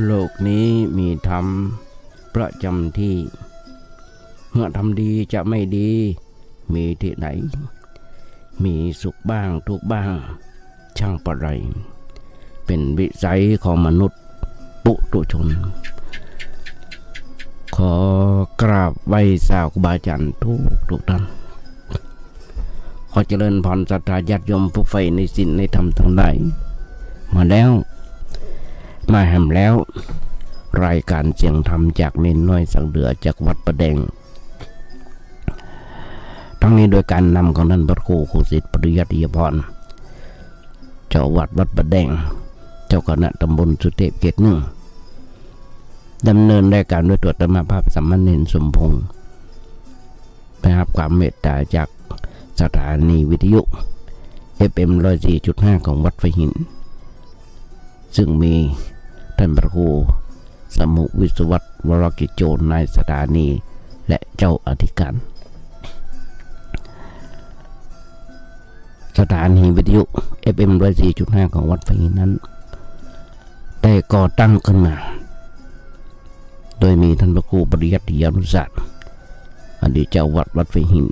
โลกนี้มีธรรมประจำที่เมื่อทำดีจะไม่ดีมีที่ไหนมีสุขบ้างทุกข์บ้างช่างประไรเป็นวิสัยของมนุษย์ปุถุชนขอกราบไหว้สาวครูบาอาจารย์ทุกท่านขอเจริญพรศรัทธาญาติโยมผู้ใฝ่ในศีลในธรรมทั้งหลายมาแล้วมาแหมแล้วรายการเสียงธรรมจากเน้นน้อยสังเดือจากวัดประแดงทั้งนี้โดยการนำของท่านพระครูครูสิทธิ์ปริยัติยพรเจ้าวัดประแดงเจ้าคณะตำบลสุเทพเขตหนึ่งดำเนินรายการด้วยตัวธรรมภาพสัมมาเนรสมพงษ์ไปรับความเมตตาจากสถานีวิทยุ FM 104.5 ของวัดไฟหินซึ่งมีท่านพระครูสมุวิศวัตรวรกิจโจรนายสถานีและเจ้าอธิการสถานีวิทยุ FM 104.5 ของวัดไฟหินนั้นได้ก่อตั้งขึ้นมาโดยมีท่านพระครูปริยัติยานุศาสตร์อดีตเจ้าวัดไฟหิน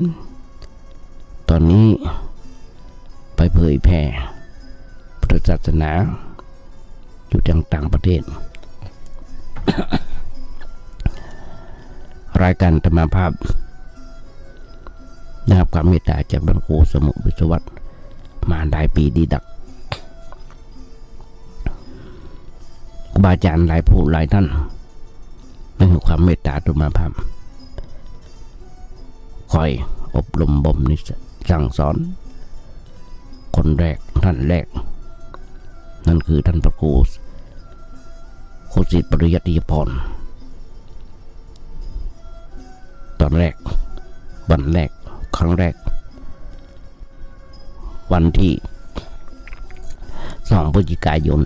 ตอนนี้ไปเผยแผ่พุทธศาสนาอยู่ต่างประเทศ รายการธรรมภาพได้รับความเมตตาจากพระครูสมุวิศวัตรมาได้ปีดีดักครูบาอาจารย์หลายผู้หลายท่านได้ให้ความเมตตาธรรมภาพคอยอบรมบ่มนิสัยสั่งสอนคนแรกท่านแรกนั่นคือท่านพระครูครูสิทธิ์ปริยัติยพรตอนแรกวันแรกครั้งแรกวันที่2 พฤศจิกายน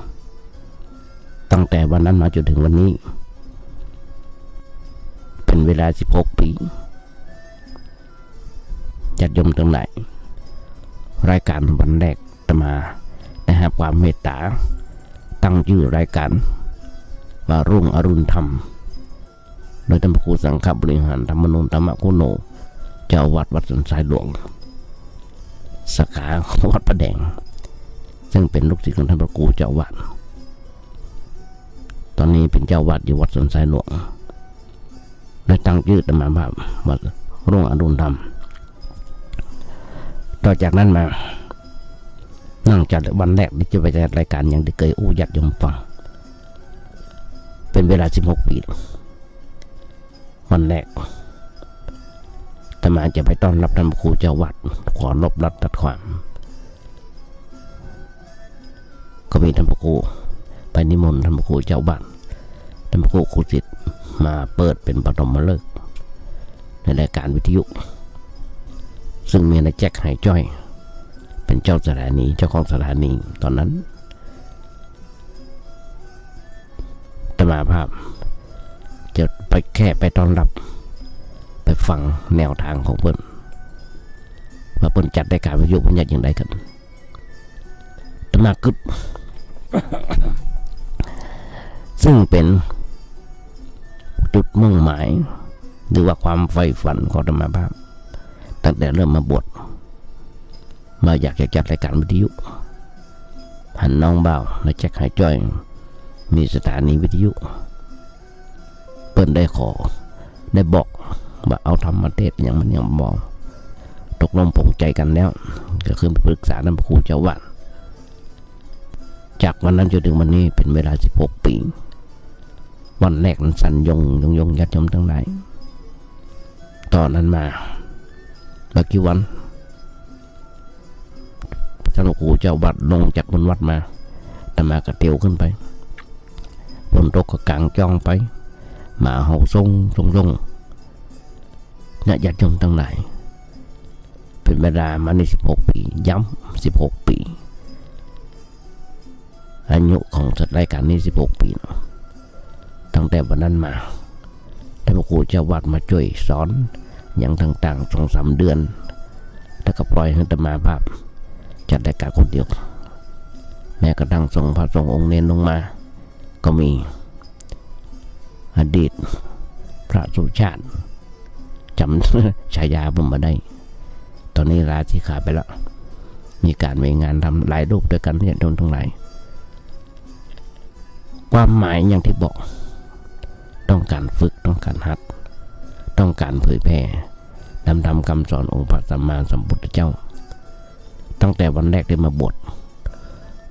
2549ตั้งแต่วันนั้นมาจนถึงวันนี้เป็นเวลา16 ปีญาติโยมทั้งหลายรายการวันแรกจะมาได้รับความเมตตาตั้งชื่อรายการว่ารุ่งอรุณธรรมโดยท่านพระครูสังฆบริหารธรรมนูญธรรมกุโนเจ้าวัดสันทรายหลวงสาขาวัดประแดงซึ่งเป็นลูกศิษย์ของท่านพระครูเจ้าวัดตอนนี้เป็นเจ้าวัดอยู่วัดสันทรายหลวงได้ตั้งชื่อธรรมภาพว่ารุ่งอรุณธรรมต่อจากนั้นมานั่งจัดวันแรกที่จะไปจัดรายการอย่างที่เคยยัดยมฟังเป็นเวลา16 ปีวันแรกธรรมาจะไปต้อนรับท่านครูเจ้าวัดขอลบลัดตัดความก็มีท่านครูไปนิมนต์ท่านครูเจ้าวัดท่านครูครูสิทธิ์มาเปิดเป็นปฐมฤกษ์ในรายการวิทยุซึ่งมีนายแจ็คไหจ้อยเป็นเจ้าสถานีเจ้าของสถานีตอนนั้นธรรมาภาพจะไปแค่ไปต้อนรับไปฟังแนวทางของเพิ่นว่าเพิ่นจัดรายการวิทยุเพิ่นจัดอย่างไรกันธรรมากึศ ซึ่งเป็นจุดมุ่งหมายหรือว่าความใฝ่ฝันของธรรมาภาพตั้งแต่เริ่มมาบวชมาอยากจะจัดรายการวิทยุหันน้องบ่าวและแจ็คไหจ้อยมีสถานีวิทยุเปิ้นได้ขอได้บอกว่าเอาธรรมเทศอย่างมันยังมองตกลงปลงใจกันแล้วก็คือไปปรึกษาท่านครูเจ้าวัดจากวันนั้นจนถึงวันนี้เป็นเวลา16 ปีวันแรกนั้นสัญญงญาติโยมทั้งหลายตอนนั้นมาบางกี่วันท่านครูเจ้าวัดลงจากบนวัดมาแต่มากระเตียวขึ้นไปบนตกก็กลางจ้องไปมาเห่าทรงญาติโยมทั้งหลายเป็นเวลามาใน16 ปีย้ำ16 ปีอายุของจัดรายการนี้16 ปีตั้งแต่วันนั้นมาท่านครูเจ้าวัดมาช่วยสอนอย่างต่างๆ 2-3 เดือนแล้วก็ปล่อยให้ธรรมาภาพจัดรายการคนเดียว แม้กระทั่งส่งพระสงฆ์องค์เน้นลงมาก็มีอดีตพระสุชาติจำฉายาผมมาได้ตอนนี้ลาสิกขาไปแล้วมีการมีงานทำหลายรูปด้วยกันเนี่ยโดนทั้งหลายความหมายอย่างที่บอกต้องการฝึกต้องการหัดต้องการเผยแผ่นำธรรมคำสอนองค์พระสัมมาสัมพุทธเจ้าตั้งแต่วันแรกได้มาบวช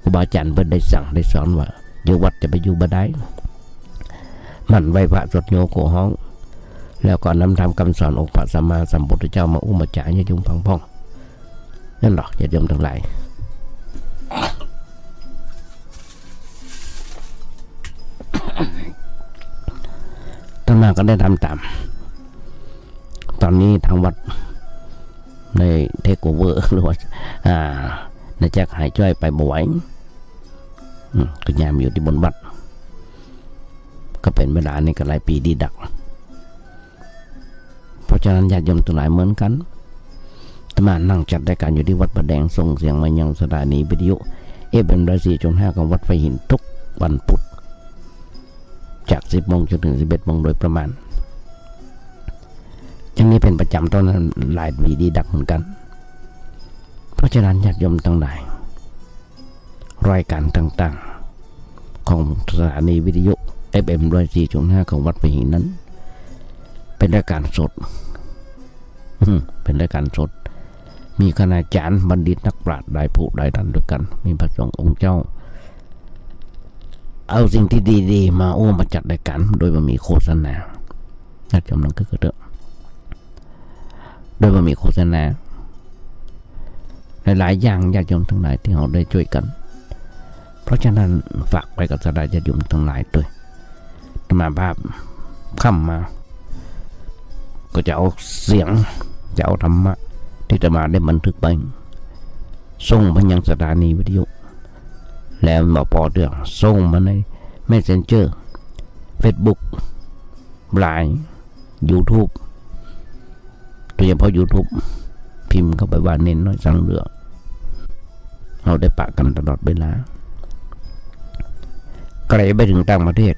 ครูบาอาจารย์เพิ่นได้สั่งได้สอนว่าเดี๋ยววัดจะไปอยู่บ่ได้มันไหวพระสวดโยโกห้องแล้วก็นำธรรมคำสอนองค์พระสัมมาสัมพุทธเจ้ามาอุ้มมาจ่ายญาติโยมพังพ่องนั่นหรอกญาติโยมทั้งหลายต่อมาก็ได้ทำตามตอนนี้ทางวัดในเทคโอเวอร์หรือว่าในแจกหายจ้อยไปบ่ไหวก็ยามอยู่ที่บนวัดก็เป็นเวลาในก็หลายปีดีดักเพราะฉะนั้นญาติโยมทั้งหลายเหมือนกันตมานั่งจัดรายการอยู่ที่วัดประแดงส่งเสียงมายังสถานีวิทยุFM104.5ของวัดไฟหินทุกวันพุธจาก 10 โมงจนถึง 11 โมงโดยประมาณอย่างนี้เป็นประจำตอนนั้นหลายปีดีดักเหมือนกันเพราะฉะนั้นญาติโยมทั้งหลายรายการต่างๆของสถานีวิทยุ FM104.5ของวัดไฟหินนั้นเป็นรายการสดเป็นรายการสดมีคณาจารย์บัณฑิตนักปราชญ์หลายผู้หลายท่านด้วยกันมีพระสงฆ์องค์เจ้าเอาสิ่งที่ดีๆมามาจัดรายการโดยไม่มีโฆษณาญาติโยมนั่นก็คือโดยไม่มีโฆษณาหลายๆอย่างญาติโยมทั้งหลายที่เราได้ช่วยกันเพราะฉะนั้นฝากไปกับสดาญาติโยมทั้งหลายด้วยธรรมภาพค่ำมาก็จะเอาเสียงจะเอาธรรมะที่จะมาได้บันทึกไปส่งไปยังสถานีวิทยุแล้วมาพอเรื่องส่งมาใน Messenger Facebook Line YouTube โดยเฉพาะ YouTube พิมพ์เข้าไปว่าเน้นน้อยสังเรือเราได้ปะกันตลอดเวลาไกลไปถึงต่างประเทศ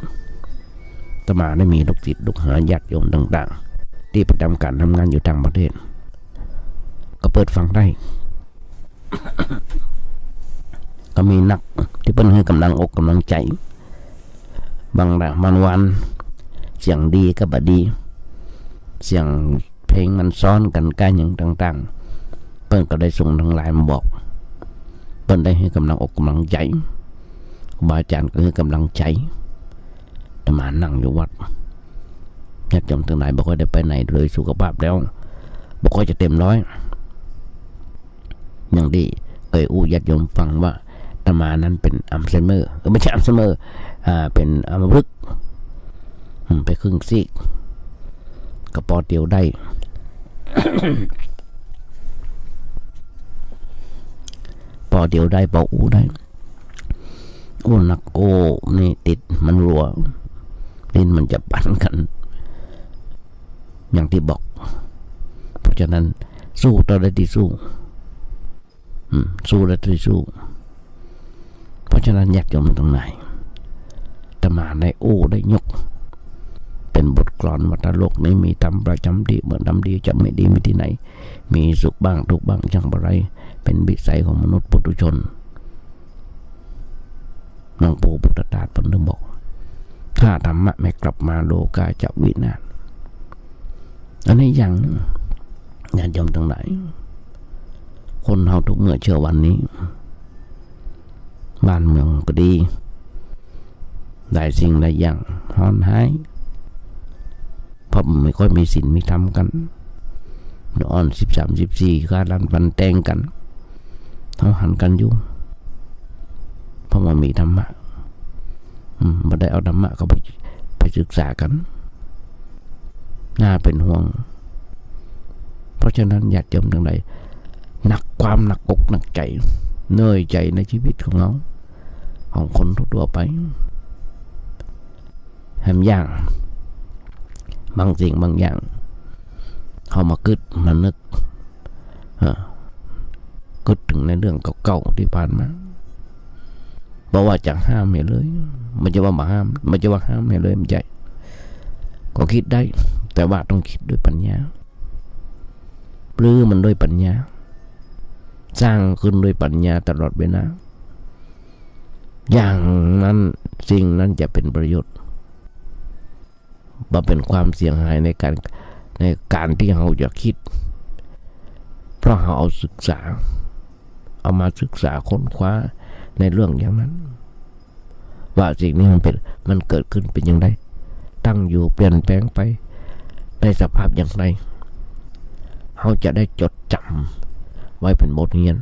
ตมาได้มีลูกศิษย์ลูกหาญาติโยมต่างๆที่ประจำการทำงานอยู่ต่างประเทศก็เปิดฟังได้ ก็มีนักที่เพิ่นให้กำลังอกกำลังใจบางวันเสียงดีก็บ่ดีเสียงเพลงมันซ้อนกันกันอย่างต่างๆเพิ่นก็ได้ส่งทางไลน์มาบอกเพิ่นได้ให้กำลังอกกำลังใจครูบาอาจารย์ก็ให้กำลังใจแต่มานั่งอยู่วัดญาติโยมทั้งหลายบ่ค่อยได้ไปไหนเลยสุขภาพแล้วบ่ค่อยจะเต็มร้อยอย่างดีเคยญาติโยมฟังว่าอาตมานั้นเป็นอัลไซเมอร์ไม่ใช่อัลไซเมอร์เป็นอัมพฤกษ์ไปครึ่งซีกกระปอเตียวได้ ปอเตียวได้ปออูได้นักนี่ติดมันรัวลิ้นมันจะปั่นกันอย่างที่บอกเพราะฉะนั้นสู้ต่อได้ที่สู้สู้ได้ที่สู้เพราะฉะนั้นญาติโยมตรงไหนตมาได้ได้ยกเป็นบทกลอนวัฏโลกนี้มีธรรมประจำดีเหมือนทำดีจะไม่ดีมีที่ไหนมีสุขบ้างทุกข์บ้างจังอะไรเป็นวิสัยของมนุษย์ปุถุชนหลวงปู่พุทธทาสเพิ่นได้บอกถ้าธรรมะไม่กลับมาโลกาจะวินาศอันนี้อย่างนึงญาติโยมทั้งหลายคนเฮาทุกเมื่อเชื่อวันนี้บ้านเมืองก็ดีได้สิ่งได้อย่างฮ้อนหายเพราะไม่ค่อยมีศีลมีธรรมกันอ่อน13-14การันฟันแตงกันเขาหันกันอยู่เพราะมันมีธรรมะไม่ได้เอาธรรมะเขาไปศึกษากันน่าเป็นห่วงเพราะฉะนั้นญาติโยมทั้งหลายหนักความหนักอกหนักใจเหนื่อยใจในชีวิตของเราของคนทั่วไปแหมอย่างบางสิ่งบางอย่างเขามาคิดมานึกคิดถึงในเรื่องเก่าๆที่ผ่านมา บอกว่าจะห้ามให้เลยมันจะว่ามาห้ามมันจะว่าห้ามให้เลยไม่ใช่ก็คิดได้แต่ว่าต้องคิดด้วยปัญญาหรือมันด้วยปัญญาสร้างขึ้นด้วยปัญญาตลอดเวลาอย่างนั้นสิ่งนั้นจะเป็นประโยชน์มาเป็นความเสี่ยงหายในการที่เราจะคิดเพราะเราเอาศึกษาเอามาศึกษาค้นคว้าในเรื่องอย่างนั้นว่าสิ่งนี้มันเกิดขึ้นเป็นอย่างไรตั้งอยู่เปลี่ยนแปลงไปในสภาพอย่างไรเราจะได้จดจำไว้เป็นบทเรียน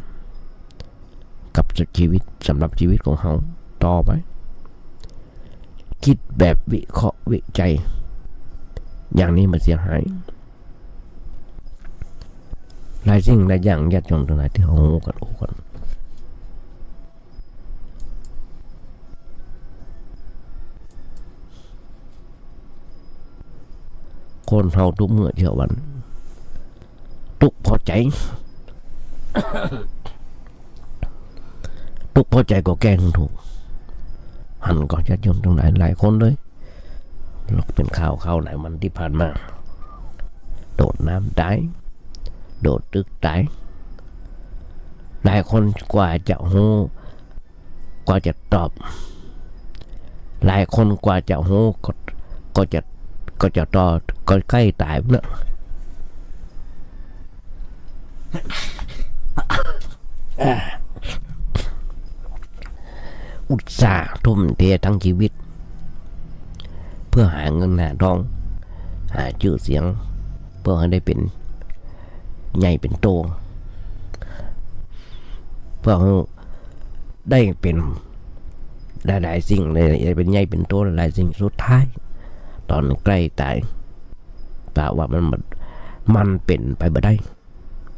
กับชีวิตสำหรับชีวิตของเราต่อไปคิดแบบวิเคราะห์วิจัยอย่างนี้มันเสียหายหลายสิ่งหลายอย่างญาติโยมทั้งหลายที่เขาโง่กันคนเฮาทุกเมื่อเช้าวันทุกพอใจ ทุกพอใจก็แกล้งถูกหันก็ญาติโยมทั้งหลายหลายคนเลยเป็นข่าวหลายวันที่ผ่านมาโดดน้ำตายโดดตึกตายหลายคนกว่าจะหูกว่าจะตอบหลายคนกว่าจะหูก็จะต่อก็ใกล้ตายแล้วอุตส่าห์ทุ่มเททั้งชีวิตเพื่อหาเงินหาทองหาชื่อเสียงเพื่อให้ได้เป็นใหญ่เป็นโตเพื่อได้เป็นหลายๆสิ่งเลยเป็นใหญ่เป็นโตหลายสิ่งสุดท้ายตอนใกล้ตายแต่ว่ามันเป็นไปบ่ได้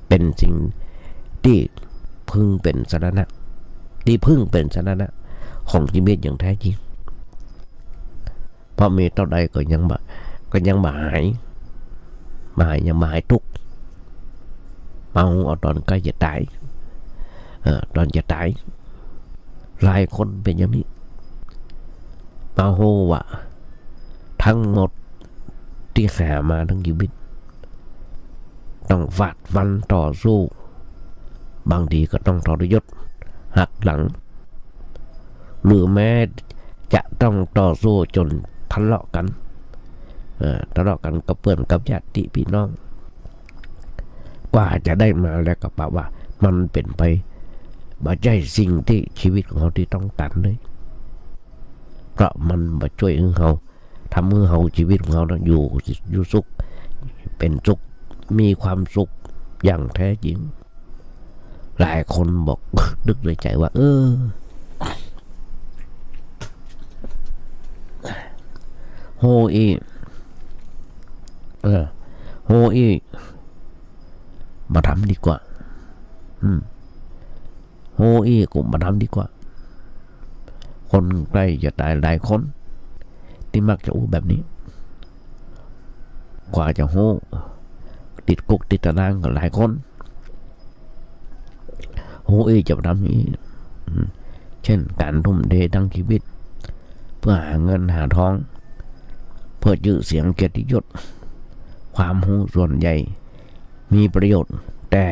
เป็นสิ่งที่พึ่งเป็นสาระที่พึ่งเป็นสาระของชีวิตอย่างแท้จริงเพราะมีเท่าใดก็ยังมาหายยังมาหายทุกข์มาเอาตอนใกล้จะตายตอนจะตายหลายคนเป็นอย่างนี้มาโหว่าทั้งหมดที่หามาทั้งชีวิตต้องฟาดฟันต่อสู้บางทีก็ต้องทรยศหักหลังหรือแม้จะต้องต่อสู้จนทะเลาะกันกับเพื่อนกับญาติพี่น้องกว่าจะได้มาแล้วก็แปลว่ามันเป็นไปบ่ใช่สิ่งที่ชีวิตของเขาที่ต้องการเลยเพราะมันมาช่วยให้เขาทำให้เขาชีวิตของเขาอยู่สุขเป็นสุขมีความสุขอย่างแท้จริงหลายคนบอกนึกในใจว่าโฮอีมาทำดีกว่าโฮอีกูมาทำดีกว่าคนใกล้จะตายหลายคนที่มักจะอู้แบบนี้กว่าจะโฮติดคุกติดตารางกับหลายคนโฮอีจะมาทำนี้เช่นการทุ่มเททั้งชีวิตเพื่อหาเงินหาทองเพื่อชื่อเสียงเกียรติยศความรู้ส่วนใหญ่มีประโยชน์แต่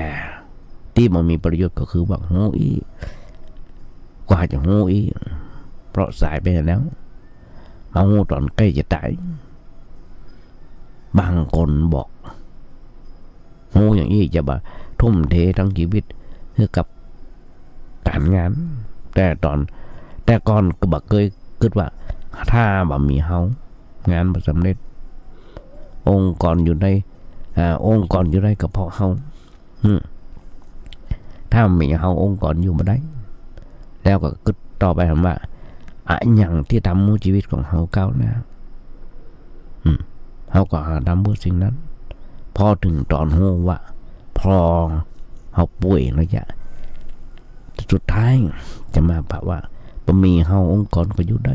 ที่มันมีประโยชน์ก็คือว่าโฮอีกว่าจะโฮอีเพราะสายไปแล้วมาโฮตอนใกล้จะตายบางคนบอกโฮอย่างนี้จะบ่ทุ่มเททั้งชีวิตเพื่อกับการงานแต่ก่อนก็บอกเคยคิดว่าถ้าบ่มีเฮางานบ่สำเร็จองค์กรอยู่ในกระเพาะเฮาถ้ามีเฮาองค์กรอยู่บ่ได้แล้วก็คิดต่อไปว่าอย่างที่ทำให้ชีวิตของเฮาก้าวหน้าเฮาก็หาทำเพื่อสิ่งนั้นพอถึงตอนโหว่าพอเฮาป่วยแล้วจะสุดท้ายจะมาแบบว่าบ่มีเฮาองค์กรก็อยู่ได้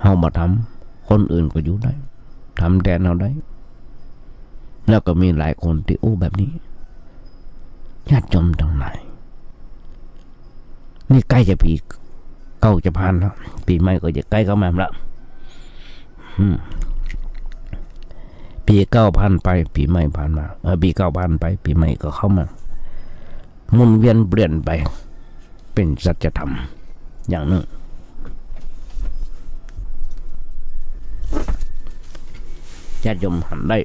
เฮามาทำคนอื่นก็อยู่ได้ทำแทนเราได้แล้วก็มีหลายคนที่อู้แบบนี้ญาติโยมทั้งหลาย นี่ใกล้จะปีเก้าจะผ่านแล้วปีใหม่ก็จะใกล้เข้ามาแล้วปีเก้าผ่านไปปีใหม่ผ่านมาปีเก้าผ่านไปปีใหม่ก็เข้ามาหมุนเวียนเปลี่ยนไปเป็นสัจธรรมอย่างหนึ่งญาติโยมหันได้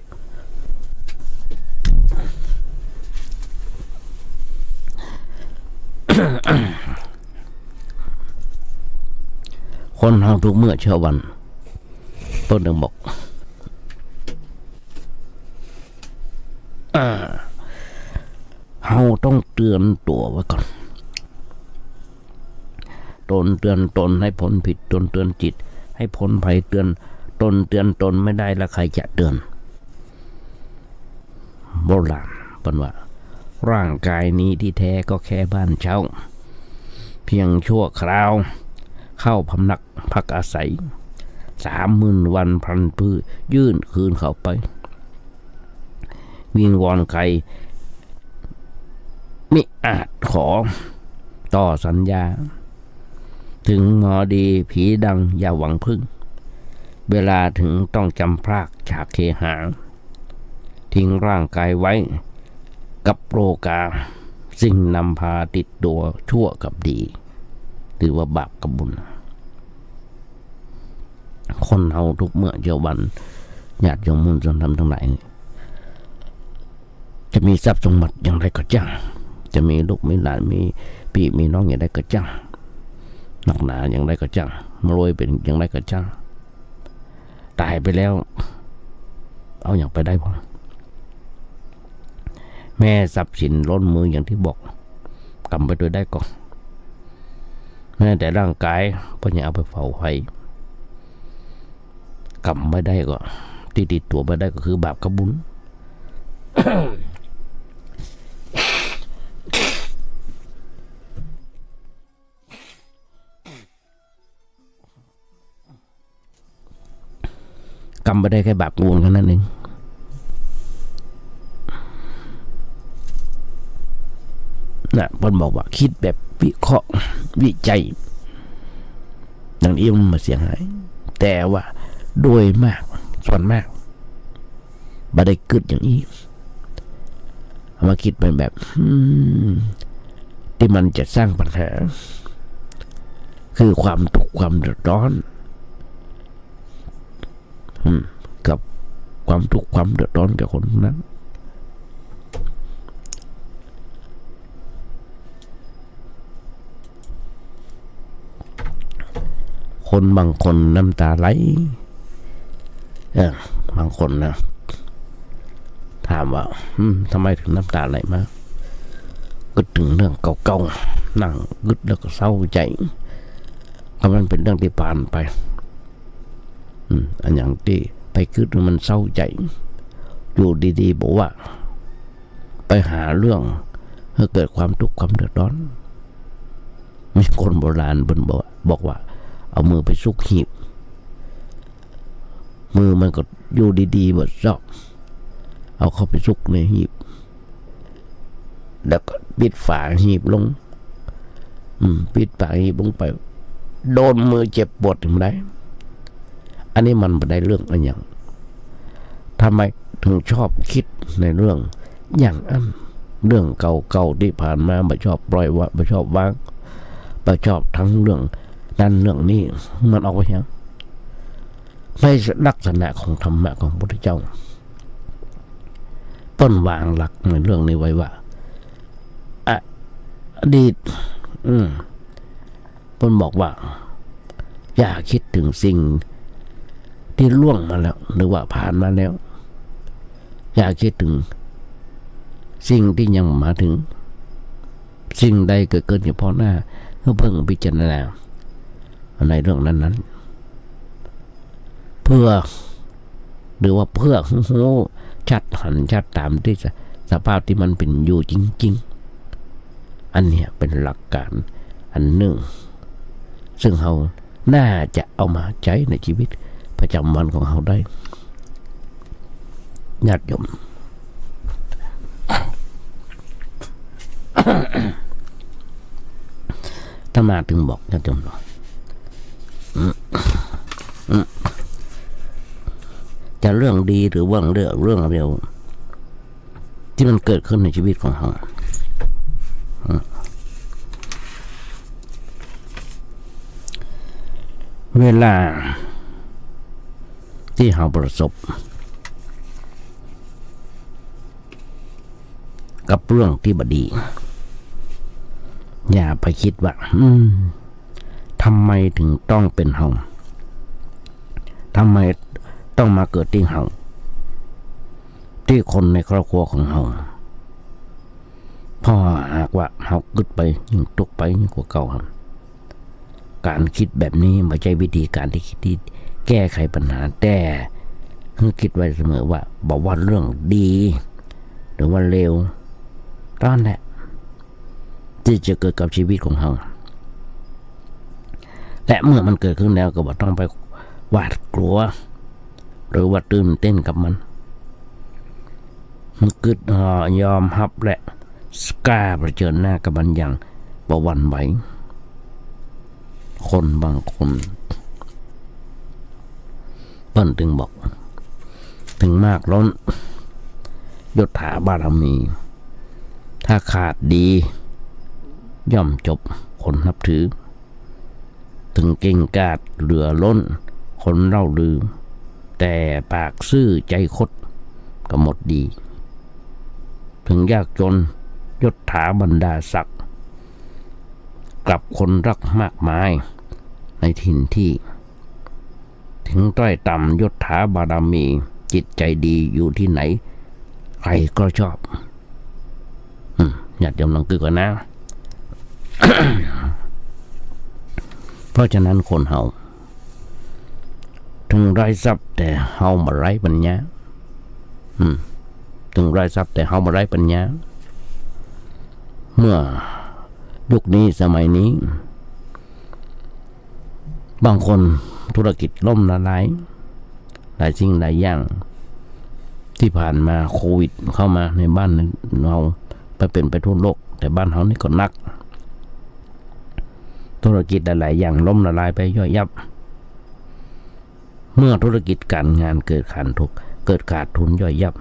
คนเราทุกเมื่อเช้าวันเพิ่นบอกเราต้องเตือนตัวไว้ก่อนตนเตือนตนให้พ้นผิดตนเตือนจิตให้พ้นภัยเตือนตนไม่ได้แล้วใครจะเตือนโบราณเป็นว่าร่างกายนี้ที่แท้ก็แค่บ้านเช่าเพียงชั่วคราวเข้าพำนักพักอาศัย30,000 วันพันพื้ยื่นคืนเข้าไปวิงวอนใครมิอาจขอต่อสัญญาถึงหมอดีผีดังอย่าหวังพึ่งเวลาถึงต้องจำพรากจากเคหาทิ้งร่างกายไว้กับโรกาสิ่งนำพาติดตัวชั่วกับดีหรือว่าบาปกับบุญคนเฮาทุกเมื่อเช้าวันญาติโยมมุนจนทำทั้งหลายจะมีทรัพย์สมบัติอย่างไรก็จ้างจะมีลูกมีหลานมีพี่มีน้องอย่างไรก็จ้างหนักหนาอย่างไรก็จ้างรวยเป็นอย่างไรก็จ้างตายไปแล้วเอาอย่างไปได้พอแม่ทรัพย์สินล้นมืออย่างที่บอกกำไปโดยได้ก่อนแม้แต่ร่างกายก็ยังเอาไปเฝ้าไว้กำไม่ได้ก็ติดตัวไม่ได้ก็คือบาปกับบุญ กำไม่ได้แค่บาปบุญแค่นั้นเองนะเพิ่นบอกว่าคิดแบบวิเคราะห์วิจัยอย่างนี้มันมาเสียหายแต่ว่าโดยมากส่วนมากบ่ได้เกิดอย่างนี้เอามาคิดเป็นแบบที่มันจะสร้างปัญหาคือความทุกข์ความเดือดร้อนกับความทุกข์ความเดือดร้อนแก่คนนั้นคนบางคนน้ำตาไหลบางคนนะถามว่าทำไมถึงน้ำตาไหลมาก็ถึงเรื่องเก่าๆนั่งกึดแล้วก็เศร้าใจเพราะมันเป็นเรื่องที่ผ่านไปอันอย่างที่ไปกึดมันเศร้าใจอยู่ดีๆบอกว่าไปหาเรื่องให้เกิดความทุกข์ความเดือดร้อนมีคนโบราณบอกว่าเอามือไปซุกหีบมือมันก็อยู่ดีๆบดซอกเอาเข้าไปซุกในหีบแล้วก็ปิดฝาหีบลงปิดฝาหีบลงไปโดนมือเจ็บปวดถึงได้อันนี้มันไม่ได้เรื่องอะไรอย่างทำไมถึงชอบคิดในเรื่องอย่างอันเรื่องเก่าๆที่ผ่านมาไม่ชอบปล่อยว่าไม่ชอบวางไม่ชอบทั้งเรื่องนั่นเรื่องนี้มันออกไปยังไม่ลักษณะของธรรมะของพระพุทธเจ้าต้นวางหลักในเรื่องนี้ไว้ว่าอดีตต้นบอกว่าอย่าคิดถึงสิ่งที่ล่วงมาแล้วหรือว่าผ่านมาแล้วอย่าคิดถึงสิ่งที่ยังมาถึงสิ่งใดเกิดขึ้นเฉพาะหน้าก็เพิ่งพิจารณาในเรื่องนั้นเพื่อหรือว่าเพื่อชัดหันชัดตามที่สภาพที่มันเป็นอยู่จริงๆอันเนี้ยเป็นหลักการอันหนึ่งซึ่งเราน่าจะเอามาใช้ในชีวิตประจำวันของเราได้ญาติโยม ท ถ้ามาถึงบอกท่านจำจะเรื่องดีหรือว่าเรื่องเร็วที่มันเกิดขึ้นในชีวิตของเราเวลาที่เราประสบกับเรื่องที่บดีอย่าไปคิดว่าทำไมถึงต้องเป็นเราทำไมต้องมาเกิดที่เราที่คนในครอบครัวของเราเพราะหากว่าเรากึดไปยิ่งตกไปยิ่งกว่าเก่าครับการคิดแบบนี้ไม่ใช่วิธีการที่คิดที่แก้ไขปัญหาแต่คือคิดไว้เสมอว่าบอกว่าเรื่องดีหรือว่าเลวตอนแหละที่จะเกิดกับชีวิตของเราและเมื่อมันเกิดขึ้นแล้วก็บอกต้องไปหวาดกลัวหรือว่าตื่นเต้นกับมันกึดยอมรับและกล้าเผชิญหน้ากับมันอย่างบ่หวั่นไหวคนบางคนเปิ้นถึงบอกถึงมากล้นยศถาบารมีถ้าขาดดีย่อมจบคนนับถือถึงเก่งกาจเหลือล้นคนเล่าลือแต่ปากซื่อใจคดก็หมดดีถึงยากจนยศถาบรรดาศักดิ์กลับคนรักมากมายในถิ่นที่ถึงต้อยต่ำยศถาบารมีจิตใจดีอยู่ที่ไหนใครก็ชอบอยากจำลองคือก่อนนะ เพราะฉะนั้นคนเฮาถึงไร้ทรัพย์แต่เฮามาไร้ปัญญาถึงไร้ทรัพย์แต่เฮามาไร้ปัญญาเมื่อยุคนี้สมัยนี้บางคนธุรกิจล่มละลายหลายสิ่งหลายอย่างที่ผ่านมาโควิดเข้ามาในบ้านเราไปทั่วโลกแต่บ้านเรานี่ก็นักธุรกิจหลายอย่างล่มละลายไปย่อยยับเมื่อธุรกิจการงานเกิดขาดทุนย่อยยับ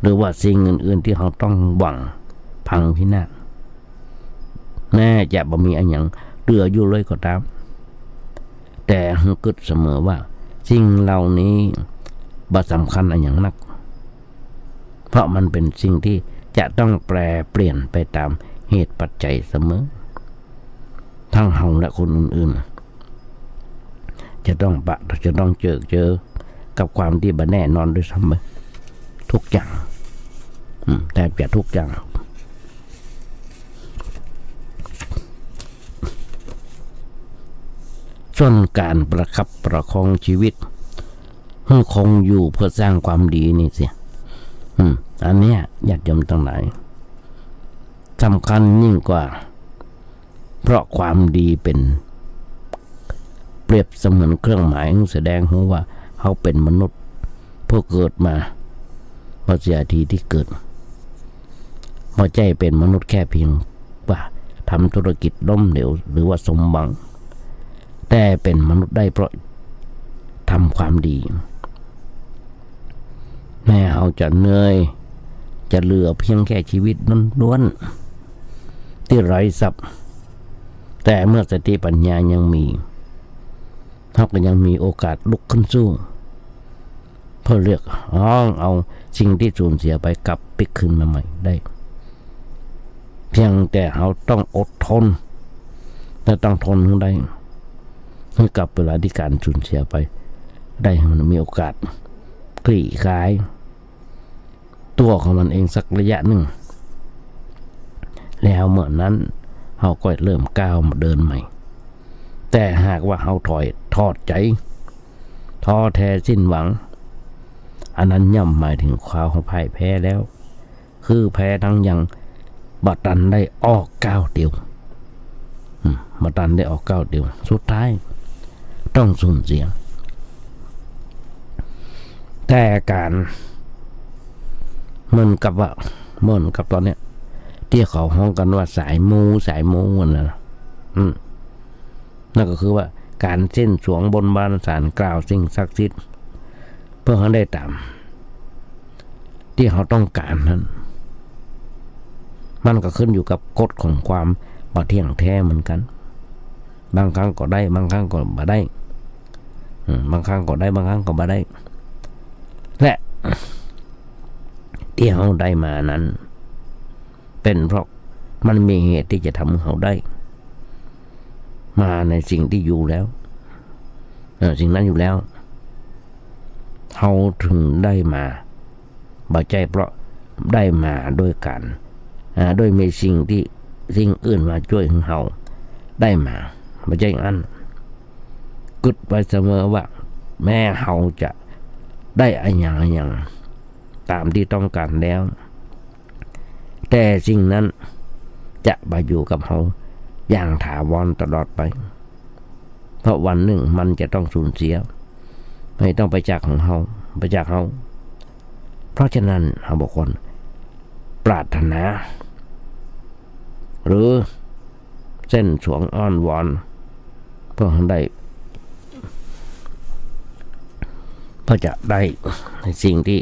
หรือว่าสิ่งอื่นๆที่เราต้องหวังพังพินาศแม้จะบ่มีอันอย่างเหลืออยู่เลยก็ตามแต่กึดเสมอว่าสิ่งเหล่านี้บ่สำคัญอันอย่างนักเพราะมันเป็นสิ่งที่จะต้องแปรเปลี่ยนไปตามเหตุปัจจัยเสมอทั้งเฮาและคนอื่นๆจะต้องเจอกับความที่บ่แน่นอนด้วยซ้ำทุกอย่างแต่เปลี่ยนทุกอย่างส่วนการประคับประคองชีวิตให้คงอยู่เพื่อสร้างความดีนี่สิอันเนี้ยญาติโยมทั้งหลายสำคัญยิ่งกว่าเพราะความดีเป็นเปรียบเสมือนเครื่องหมายแสดงว่าเขาเป็นมนุษย์พวกเกิดมาเพราะเสียทีที่เกิดพอใจเป็นมนุษย์แค่เพียงว่าทำธุรกิจล้มเหลวหรือว่าสมหวังแต่เป็นมนุษย์ได้เพราะทำความดีแม้เขาจะเหนื่อยจะเหลือเพียงแค่ชีวิตล้วนๆที่ไร้ทรัพย์แต่เมื่อสติปัญญายังมีเขาก็ยังมีโอกาสลุกขึ้นสู้เพื่อเลือกเอาสิ่งที่สูญเสียไปกลับพลิกคืนมาใหม่ได้เพียงแต่เขาต้องอดทนและต้องทนให้ได้ให้กับเวลาที่การสูญเสียไปได้มันมีโอกาสคลี่คลายตัวของมันเองสักระยะหนึ่งแล้วเมื่อนั้นเขาก็เริ่มก้าวมาเดินใหม่แต่หากว่าเขาทอดใจท้อแท้สิ้นหวังอันนั้นย่อมหมายถึงความพ่ายแพ้แล้วคือแพ้ทั้งยังบัดตันได้ออกก้าวเดียวบัดตันได้ออกก้าวเดียวสุดท้ายต้องสูญเสียแต่การเหมือนกับตอนเนี้ยที่เขาห้องกันว่าสายมูนั่นนะ นั่นก็คือว่าการเส้นสวงบนบานศาลกล่าวสิ่งศักดิ์สิทธิ์เพื่อให้ได้ตามที่เขาต้องการนั้นมันก็ขึ้นอยู่กับกฎของความบ่เที่ยงแท้เหมือนกันบางครั้งก็ได้บางครั้งก็บ่ได้บางครั้งก็ได้บางครั้งก็บ่ได้และที่เขาได้มานั้นเป็นเพราะมันมีเหตุที่จะทำให้เขาได้มาในสิ่งที่อยู่แล้วสิ่งนั้นอยู่แล้วเขาถึงได้มาบ่ใจเพราะได้มาด้วยกันโดยมีสิ่งอื่นมาช่วยของเขาได้มาบ่ใจอันกึดไปเสมอว่าแม้เขาจะได้อย่างตามที่ต้องการแล้วแต่สิ่งนั้นจะมาอยู่กับเขาอย่างถาวรตลอดไปเพราะวันหนึ่งมันจะต้องสูญเสียไม่ต้องไปจากของเขาไปจากเขาเพราะฉะนั้นเขาบอกคนปรารถนาหรือเส้นสวงอ้อนวอนเพื่อได้เพื่อจะได้ในสิ่งที่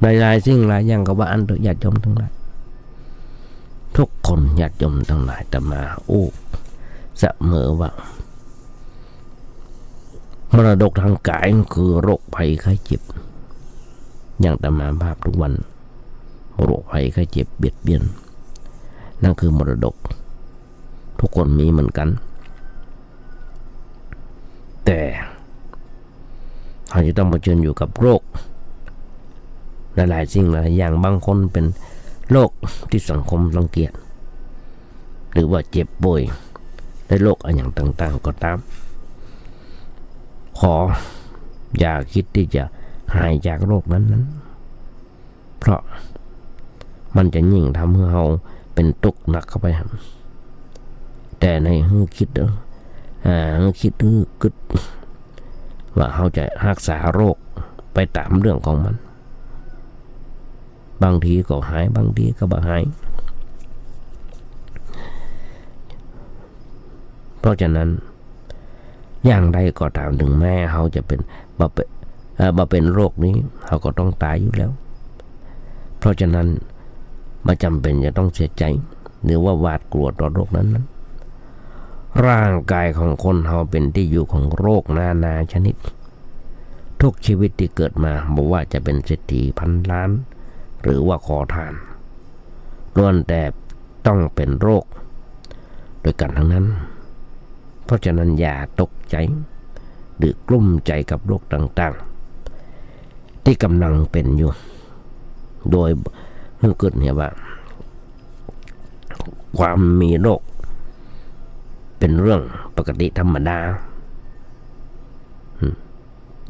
หลายสิ่งหลายอย่างก็ว่าอันญาติโยมทั้งหลายทุกคนญาติโยมทั้งหลายแต่มาเสมอว่ามรดกทางกายคือโรคภัยไข้เจ็บอย่างแต่มาภาพทุกวันโรคภัยไข้เจ็บเบียดเบียนนั่นคือมรดกทุกคนมีเหมือนกันแต่เราจะต้องเผชิญอยู่กับโรคหลายๆสิ่งหลายอย่างบางคนเป็นโรคที่สังคมรังเกียจหรือว่าเจ็บป่วยได้โรคอะไรอย่างต่างๆก็ตามขออย่าคิดที่จะหายจากโรคนั้นเพราะมันจะยิ่งทำให้เราเป็นตุกหนักเข้าไปแต่ในคิดกึดว่าเขาจะรักษาโรคไปตามเรื่องของมันบางทีก็หายบางทีก็บ่หายเพราะฉะนั้นอย่างใดก็ตามถึงแม้เขาจะเป็นบ่เป็นโรคนี้เขาก็ต้องตายอยู่แล้วเพราะฉะนั้นไม่จำเป็นจะต้องเสียใจหรือว่าหวาดกลัวต่อโรคนั้นร่างกายของคนเราเป็นที่อยู่ของโรคนาชนิดทุกชีวิตที่เกิดมาบอกว่าจะเป็นเศรษฐีพันล้านหรือว่าขอทานล้วนแต่ต้องเป็นโรคโดยกันทั้งนั้นเพราะฉะนั้นอย่าตกใจหรือกลุ้มใจกับโรคต่างๆที่กำลังเป็นอยู่โดยเกิดเนี่ยว่าความมีโรคเป็นเรื่องปกติธรรมดา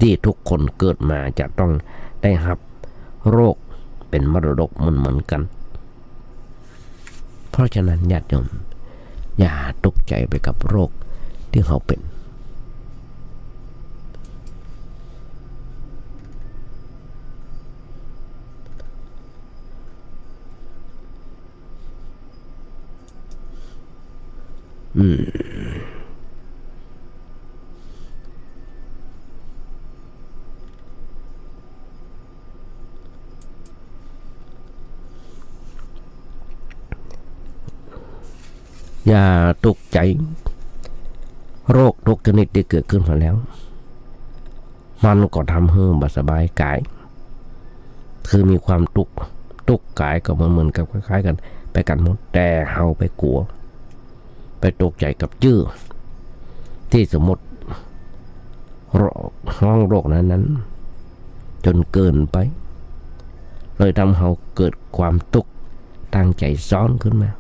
ที่ทุกคนเกิดมาจะต้องได้รับโรคเป็นมรดกเหมือนกันเพราะฉะนั้นญาติโยมอย่าตกใจไปกับโรคที่เขาเป็นอย่าตกใจโรคทุกชนิดที่เกิดขึ้นมาแล้วมันก็ทำให้บ่สบายกายคือมีความทุกข์กายก็เหมือนกับคล้ายๆกันไปกันหมดแต่เฮาไปกลัวไปตกใจกับชื่อที่สมมติห้องโรคนั้นจนเกินไปเลยทำเฮาเกิดความทุกข์ตั้งใจซ้อนขึ้นมา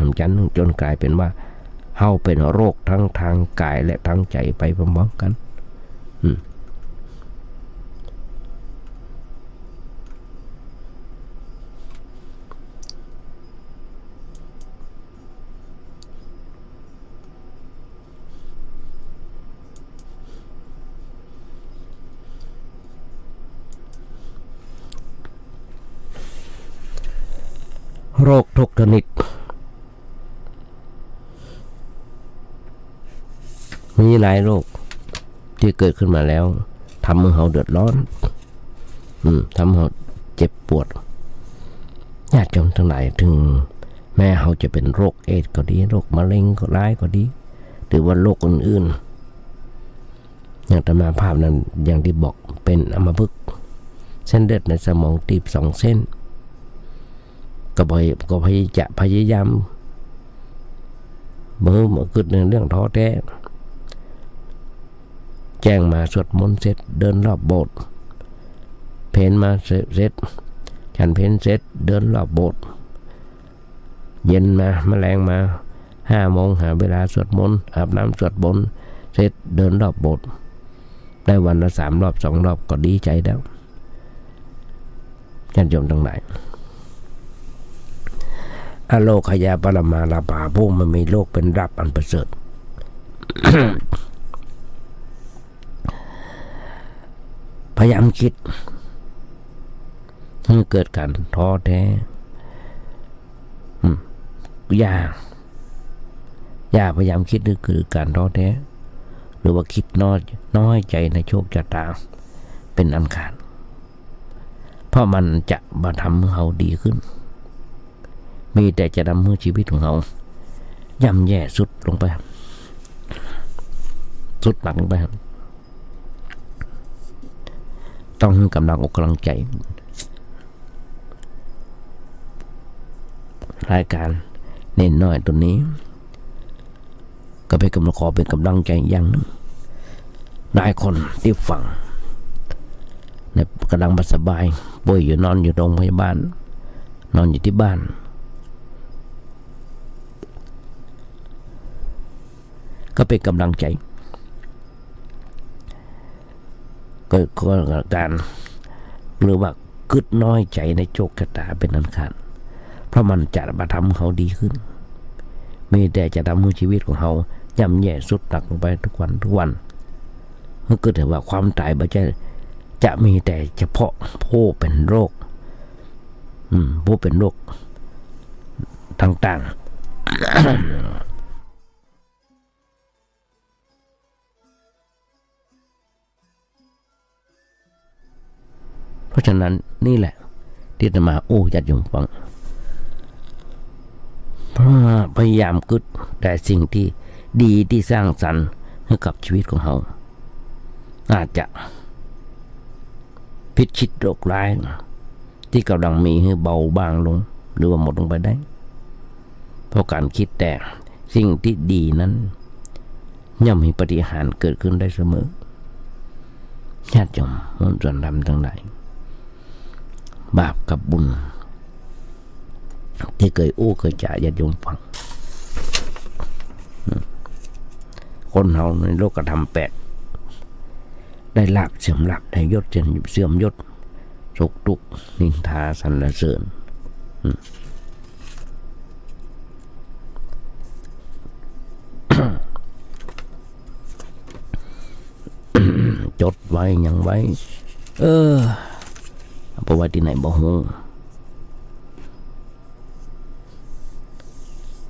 ทำจันจนกลายเป็นว่าเฮาเป็นโรคทั้งทางกายและทางใจไปพร้อมๆกัน โรคทุกชนิดมีหลายโรคที่เกิดขึ้นมาแล้วทำให้เราเดือดร้อนทำให้เราเจ็บปวดญาติโยมทั้งหลายถึงแม้เราจะเป็นโรคเอดส์ก็ดีโรคมะเร็งก็ร้ายก็ดีหรือว่าโรคอื่นๆอย่างอาตมาภาพนั้นอย่างที่บอกเป็นอัมพฤกษ์เส้นเลือดในสมองตีบ2 เส้นก็พยายามเมื่อเกิดในเรื่องท้อแท้แจ้งมาสวดมนต์เสร็จเดินรอบโบสถ์เพลมาเสร็จฉันเพลเสร็จเดินรอบโบสถ์เย็นมาแมลงมา5 โมงหาเวลาสวดมนต์อาบน้ำสวดมนต์เสร็จเดินรอบโบสถ์ได้วันละ3 รอบ 2 รอบก็ดีใจแล้วญาติโยมทั้งหลายอโลกขยาปรมาลาภาผู้มันมีโลกเป็นรับอันประเสริฐ พยายามคิดให้เกิดการท้อแท้อย่าพยายามคิดนึกคือการท้อแท้หรือว่าคิดน้อยใจในโชคชะตาเป็นอันขาดเพราะมันจะมาทำให้เราดีขึ้นมีแต่จะทำให้ชีวิตของเราย่ำแย่สุดลงไปสุดหนักลงไปต้องให้กำลังอกกำลังใจรายการเน้นน้อยตัวนี้ก็เป็นกำลังขอเป็นกำลังใจอย่างนึงหลายคนที่ฟังเนี่ยกำลังสบายป่วยอยู่นอนอยู่โรงพยาบาลนอนอยู่ที่บ้านก็เป็นกำลังใจก็การหรือว่าคึดน้อยใจในโชคชะตาเป็นอันขาดเพราะมันจะมาทำเขาดีขึ้นมีแต่จะทำให้ชีวิตของเขาย่ำแย่สุดหนักลงไปทุกวันเมื่อเกิดว่าความตายจะมีแต่เฉพาะผู้เป็นโรคผู้เป็นโรคต่างๆ เพราะฉะนั้นนี่แหละที่จะมาญาติโยมฟังเพราะพยายามกึศแต่สิ่งที่ดีที่สร้างสรรค์ให้กับชีวิตของเราอาจจะพิชิตโรคร้ายที่กำลังมีให้เบาบางลงหรือว่าหมดลงไปได้เพราะการคิดแต่สิ่งที่ดีนั้นย่อมมีปาฏิหาริย์เกิดขึ้นได้เสมอญาติโยมมนต์ส่วนดำทั้งหลายบาปกับบุญที่เคยจ่ายญาติโยมฟังคนเราในโลกธรรม8ได้ลาภเสื่อมลาภได้ยศเสื่อมยศสุขทุกข์นินทาสรรเสริญจดไว้ยังไว้เอาไปไว้ที่ไหนบ่ฮู้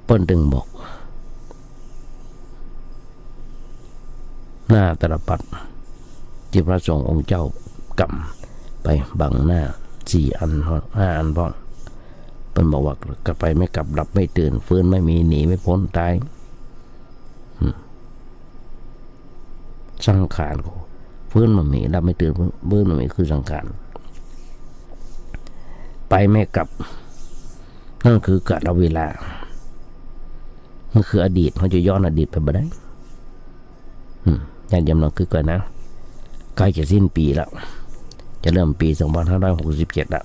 เปิ้นถึงบอกหน้าตรปัดที่พระสงฆ์องค์เจ้ากำไปบังหน้า4 อัน5 อันพ่อเปิ้นบอกว่ากลับไปไม่กลับหลับไม่ตื่นฟื้นไม่มีหนีไม่พ้นตายสังขารฟื้นมันมีหลับไม่ตื่นฟื้นมันมีคือสังขารไปไม่กลับนั่นคือกาลเวลานั่นคืออดีตเขาจะย้อนอดีตไปบ่ได้ญาติโยมเราคือก่อนนะใกล้จะสิ้นปีแล้วจะเริ่มปี2567แล้ว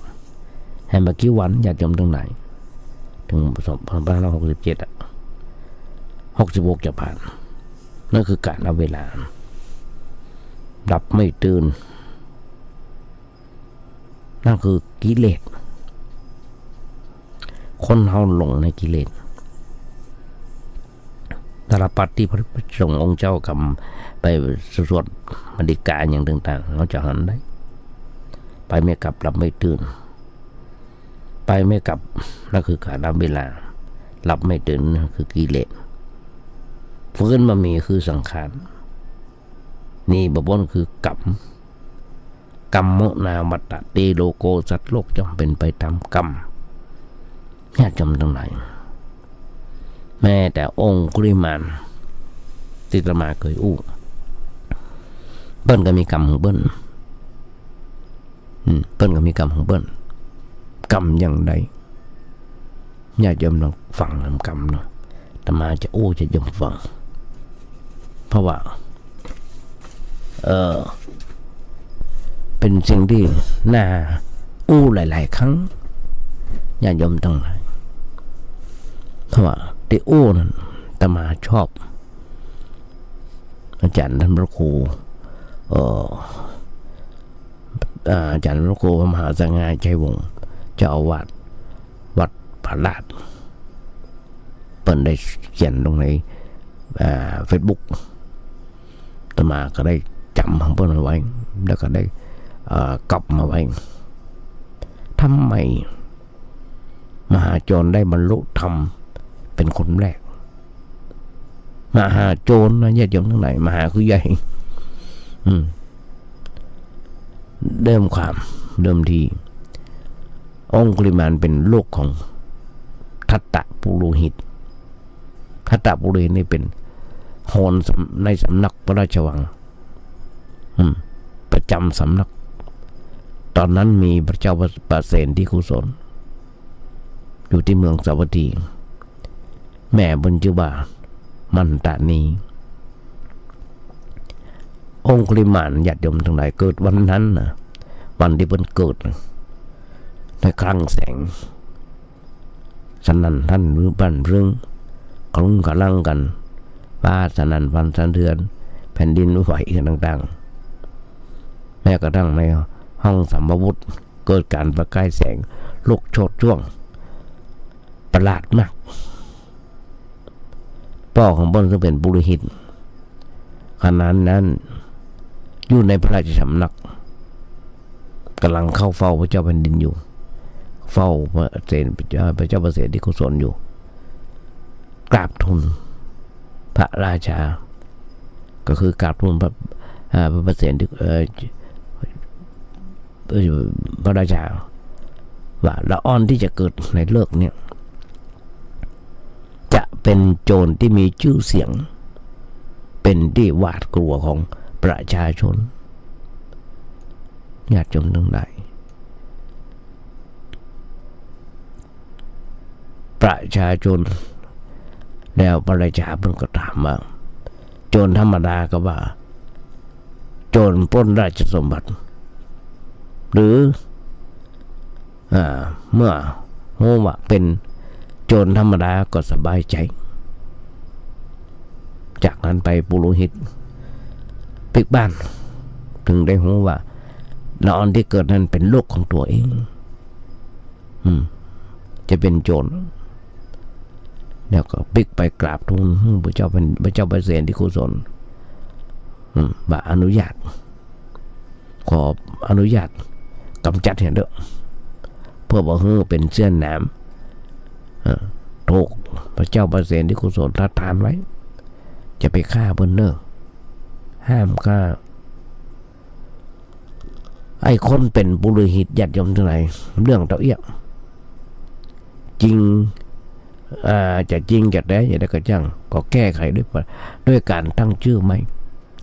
ให้มากี่วันญาติโยมทั้งหลายถึง256766จะผ่านนั่นคือกาลเวลาหลับไม่ตื่นนั่นคือกิเลสคนเฮาหลงในกิเลสตาลปัดที่พระสงฆ์องค์เจ้ากำไปสวดมดิกาอย่างต่างๆเราจะหันได้ไปไม่กลับหลับไม่ตื่น ไปไม่กลับนั่นคือการนับเวลาหลับไม่ตื่นคือกิเลสฟื้นมามีคือสังขารนี่บวรคือกรรมกรรมโมนาวัตตะเตโลโกสัตว์โลกจำเป็นไปตามกรรมญาติจำตรงไหนแม้แต่องคุลิมานที่อาตมาเคยอู้เบิ้ลก็มีกรรมของเบิ้ลเบิ้ลก็มีกรรมของเบิ้ลกรรมอย่างใดญาติโยมลองฟังคำกรรมเนาะอาตมาจะอู้จะยมฟังเพราะว่าเป็นสิ่งที่น่าอู้หลายๆครั้งญาติโยมต้องหลายเพราะว่าที่อู้นั้นอาตมาชอบอาจารย์ท่านพระครูอาจารย์พระครูมหาสังฆาชัยวงศ์เจ้าอาวาสวัดพระลาดเปิดได้เขียนลงในFacebook อาตมาก็ได้จำของเพิ่นเอาไว้แล้วก็ได้กลับมาไว้ทำไมมหาโจรได้บรรลุธรรมเป็นคนแรกมหาโจรนะญาติโยมทั้งหลายมหาคือใหญ่เดิมทีองคุลิมานเป็นลูกของทัตตะปุโรหิตทัตตะปุโรหิตนี่เป็นโหรในสำนักพระราชวังประจำสำนักตอนนั้นมีพระเจ้าประเสนที่กุศลอยู่ที่เมืองสาวัตถีแม่บนชื่อว่ามันตานีองคุลิมานญาติโยมทั้งหลายเกิดวันนั้นนะวันที่เพิ่นเกิดในครั้งแสงสนั่นท่านหรือบันเรื่องกลุ้งกระลังกันฟ้าสนั่นฟันสะเทือนแผ่นดินไหวต่างๆแม้กระทั่งในห้องสัมภวุธเกิดการประกายแสงลุกโชดช่วงประหลาดมากพ่อของเพิ่นซึ่งเป็นปุโรหิตขณะนั้นอยู่ในพระราชสำนักกำลังเข้าเฝ้าพระเจ้าแผ่นดินอยู่เฝ้าพระเจ้าประเสริฐที่กุศลอยู่กราบทูลพระราชาก็คือกราบทูลพระประเสริฐพระราชาว่าละอ่อนที่จะเกิดในเลิกเนี่ยจะเป็นโจรที่มีชื่อเสียงเป็นที่หวาดกลัวของประชาชนญาติโยมทั้งหลายประชาชนแล้วพระราชาเพิ่นก็ถามว่าโจรธรรมดาก็ว่าโจรปล้นราชสมบัติหรือเมื่อรู้ว่าเป็นโจรธรรมดาก็สบายใจจากนั้นไปปุโรหิตปิกบ้านถึงได้รู้ว่าละออนที่เกิดนั้นเป็นลูกของตัวเองจะเป็นโจรแล้วก็ปิกไปกราบทูลพระเจ้าประเสริฐที่กุศลว่าอนุญาตขออนุญาตกำจัดเห็นเด้อเพื่อบอกเป็นเสื้อหนามถูกพระเจ้าประเสริฐที่กุศลทัดทานไว้จะไปฆ่าเพิ่นเนอห้ามฆ่าไอ้คนเป็นปุโรหิตญาติโยมทั้งหลายเรื่องเต่าเอี้ยจริงจะจริงจะได้อย่างไรก็ช่างก็แก้ไขด้วยการตั้งชื่อใหม่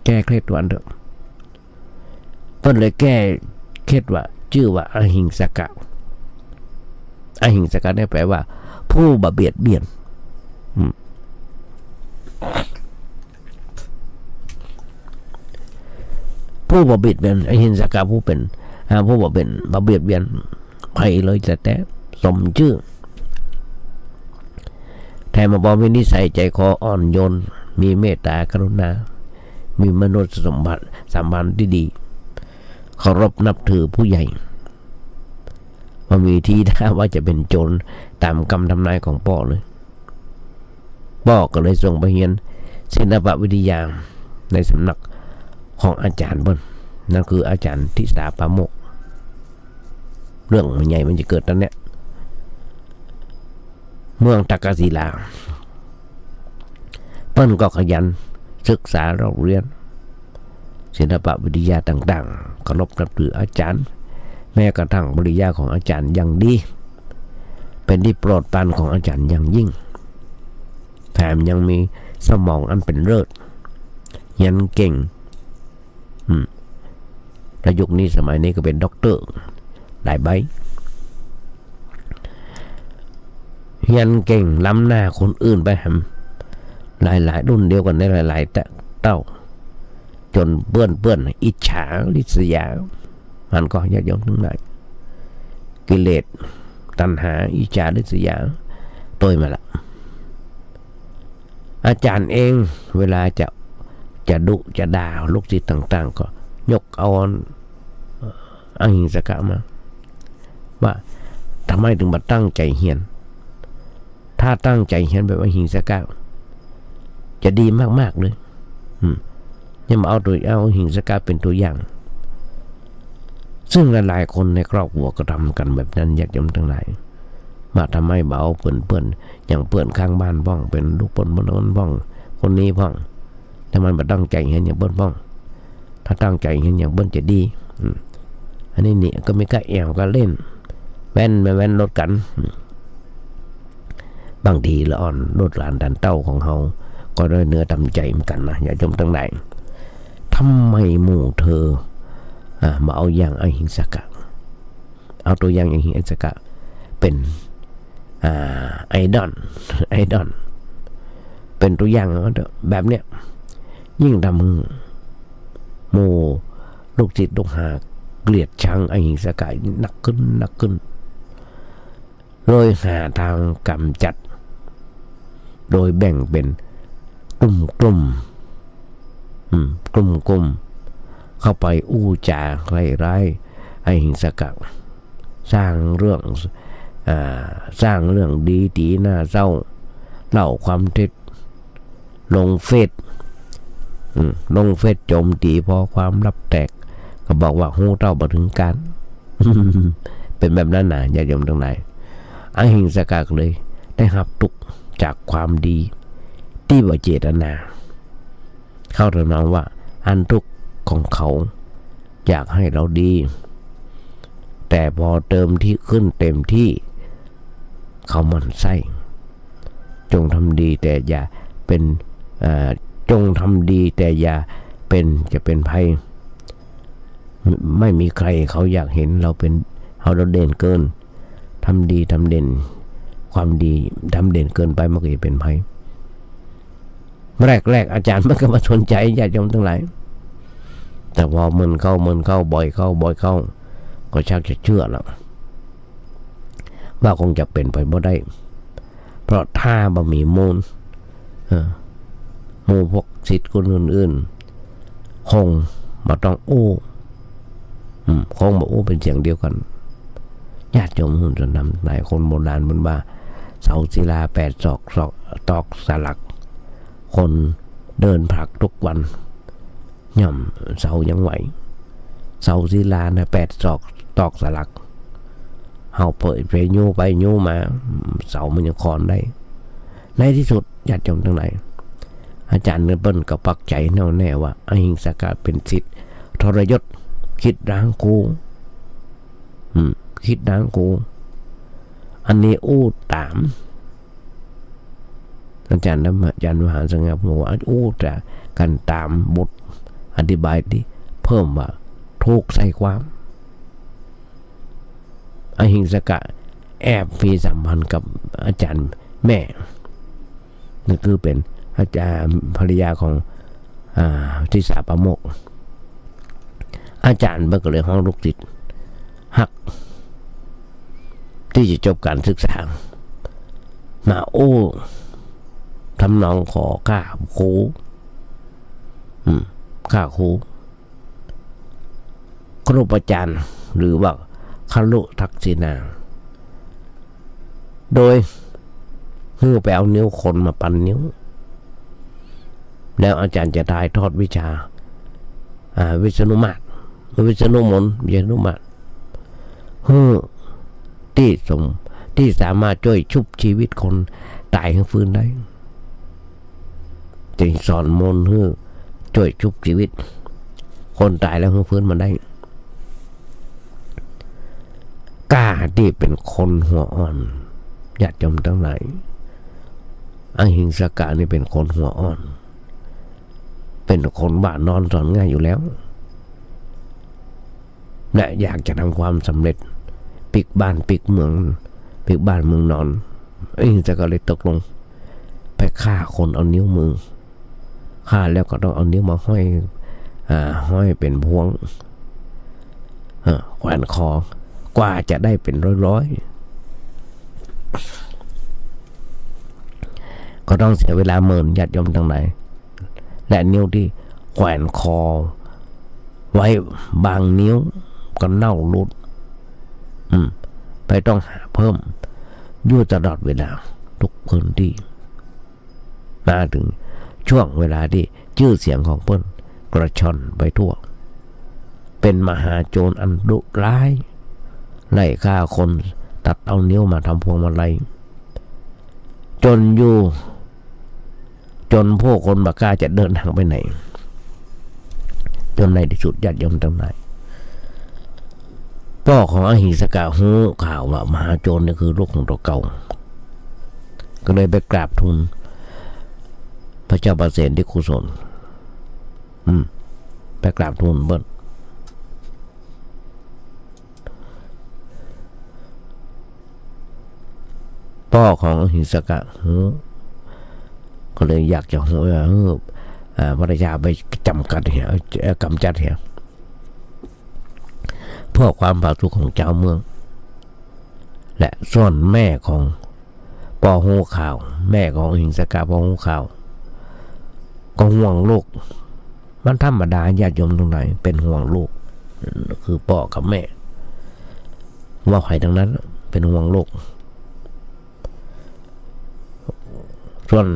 แก้เคล็ดวันเถอะเพิ่นเลยแก้เคล็ดว่าชื่อว่าอหิงสกะอหิงสกะได้แปลว่าผู้บ่เบียดเบียนผู้บ่เบียดเบียนอหิงสกะผู้เป็นผู้บ่เป็นบ่เบียดเบียนใครเลยแต่สมชื่อแทนมาบอกมีนิสัยใจคออ่อนโยนมีเมตตากรุณามีมนุษยสัมพันธ์ที่ดีเคารพนับถือผู้ใหญ่ว่ามีทีท่าว่าจะเป็นโจรตามคำทำนายของพ่อเลยพ่อก็เลยส่งไปเรียนศิลปวิทยาในสำนักของอาจารย์เพิ่นนั่นคืออาจารย์ทิสาปาโมกเรื่องมันใหญ่มันจะเกิดตอนเนี้ย เมืองตากศิลาเปิ้นก็ขยันศึกษาเราเรียนศิลปวิทยาต่างๆเคารพนับถืออาจารย์แม้กระทั่งปริญญาของอาจารย์อย่างดีเป็นที่โปรดปรานของอาจารย์อย่างยิ่งแถมยังมีสมองอันเป็นเลิศเรียนเก่งและยุคนี้สมัยนี้ก็เป็นด็อกเตอร์หลายใบเรียนเก่งล้ำหน้าคนอื่นไปแฮมหลายๆรุ่นเดียวกันในหลายๆเต้าจนเปื้อนอิจฉาริษยามันก็ญาติโยมทั้งหลายกิเลสตัณหาอิจฉาริษยาตัวมาละอาจารย์เองเวลาจะดุจะด่าลูกศิษย์ต่างๆก็ยกเอาอหิงสกะมาว่าทำไมถึงมาตั้งใจเฮียนถ้าตั้งใจเฮียนแบบอหิงสกะจะดีมากๆเลยยังมาเอาอหิงสกะเป็นตัวอย่างซึ่งหลายๆคนในครอบครัวก็ทำกันแบบนั้นอยากจำทั้งหลายมาทำให้เบาเปื่อนอย่างเปื่อนข้างบ้านบ้องเป็นลูกปนบนนั้นบ้องคนนี้บ้องถ้ามันมาตั้งใจเห็นอย่างเบิ้ลบ้องถ้าตั้งใจเห็นอย่างเบิ้ลจะดีอันนี้เนี่ยก็ไม่กล้าแอวก็เล่นแว่นรถกันบางทีละอ่อนรถหลานดันเต้าของเขาก็ได้เนื้อทำใจเหมือนกันนะอย่าจมทั้งหลายทำไมหมู่เธอมาเอาอย่างอหิงสกะเอาตัวอย่างอหิงสกะเป็นไอดอลเป็นตัวอย่างแบบเนี้ยยิ่งทำโมลูกจิตลูกหาเกลียดชังอหิงสกะหนักขึ้นเลยหาทางกำจัดโดยแบ่งเป็นกลุ่มเข้าไปอู้จาร้ายอหิงสกะสร้างเรื่องดีตีหน้าเศร้าเล่าความเท็จลงเฟซโจมตีพอความลับแตกก็บอกว่าหูเต้ามาถึงการ เป็นแบบนั้นนะอย่าโยมตรงไหนอหิงสกะเลยได้รับทุกจากความดีที่บ่เจตนาเข้าทำนองว่าอันทุกของเขาอยากให้เราดีแต่พอเติมที่ขึ้นเต็มที่เขามันไส้จงทำดีแต่อย่าเป็นจงทำดีแต่อย่าเป็นจะเป็นภัยไม่มีใครเขาอยากเห็นเราเป็นเราเด่นเกินทำดีทำเด่นความดีทำเด่นเกินไปมันก็จะเป็นภัยแรกอาจารย์มันก็มาสนใจญาติโยมทั้งหลายแต่พอมันเข้าบ่อยเข้าก็ชักจะเชื่อแล้วว่าคงจะเป็นไปบ่ได้เพราะถ้าบ่มีมูลพวกศิษย์คนอื่นๆคงมาต้องคงมาเป็นเสียงเดียวกันญาติโยมหุ่นจะนำหลายคนโบราณมันว่าเสาศิลา8 ศอกตอกสลักคนเดินผลักทุกวันย่อมเสายังไหวเสาศิลานะ8 ศอกตอกสลักเฮาเปิดไปโยไปโยมาเสามันยังคอนได้ในที่สุดญาติโยมทั้งหลายอาจารย์เปิ้ลก็ปักใจแน่วแน่ว่าอหิงสกะเป็นศิษย์ทรยศคิดร้างกูคิดร้างกูอันนี้ตามอาจารย์มหาสังฆปบอกว่าจะกันตามบทอธิบายที่เพิ่มว่าทุกใส่ความอหิงสกะแอบมีสัมพันธ์กับอาจารย์แม่นั่นคือเป็นอาจารย์ภรรยาของทิสาประโมกอาจารย์ก็เลยห้องลูกศิษย์หักที่จะจบการศึกษามาทำนองขอค่าครูครูอาจารย์หรือว่าครุทักษิณาโดยไปเอานิ้วคนมาปั่นนิ้วแล้วอาจารย์จะถ่ายทอดวิชาวิษณุมาตรวิษณุมนต์วิษณุมาตรที่ ที่สามารถช่วยชุบชีวิตคนตายให้ฟื้นได้จึงสอนมนต์ให้ช่วยชุบชีวิตคนตายแล้วให้ฟื้นมาได้กล้าที่เป็นคนหัวอ่อนญาติโยมทั้งหลายอหิงสกะนี่เป็นคนหัวอ่อนเป็นคนบ้านนอนสอนง่ายอยู่แล้วและอยากจะทำความสำเร็จปิกบ้านปิกเมืองปิกบ้านเมืองนอนอหิงสกะเลยตกลงไปฆ่าคนเอานิ้วมือฆ่าแล้วก็ต้องเอานิ้วมาห้อยเป็นพวงแขวนคอกว่าจะได้เป็นร้อยก็ต้องเสียเวลาเมินญาติโยมทั้งหลายและนิ้วที่แขวนคอไว้บางนิ้วก็เน่ารุดไปต้องหาเพิ่มอยู่ตลอดเวลาทุกพื้นที่มาถึงช่วงเวลาที่ชื่อเสียงของเพิ่นกระชอนไปทั่วเป็นมหาโจรอันดุร้ายไล่ฆ่าคนตัดเอานิ้วมาทำพวงมาลัยจนพวกคนบักกล้าจะเดินทางไปไหนจนในที่สุดญาติโยมทั้งหลายพ่อของอหิงสกะหูข่าวว่ามหาโจรนี่คือลูกของตัวเก่าก็เลยไปกราบทูลพระเจ้าประเสนที่กุศลไปกราบทูลเบิ้ลพ่อของอหิงสกะก็เลยอยากจะหัวพระราชาไปจำกัดเหี้ยกำจัดเหี้ยเพื่อความผาสุกของเจ้าเมืองและส่วนแม่ของปอหูข่าวแม่ของอหิงสกะปอหูข่าวก็ห่วงลูกมันธรรมดาญาติโยมตรงไหนเป็นห่วงลูกคือพ่อกับแม่ว่าใครทั้งนั้นเป็นห่วงลูกส่วน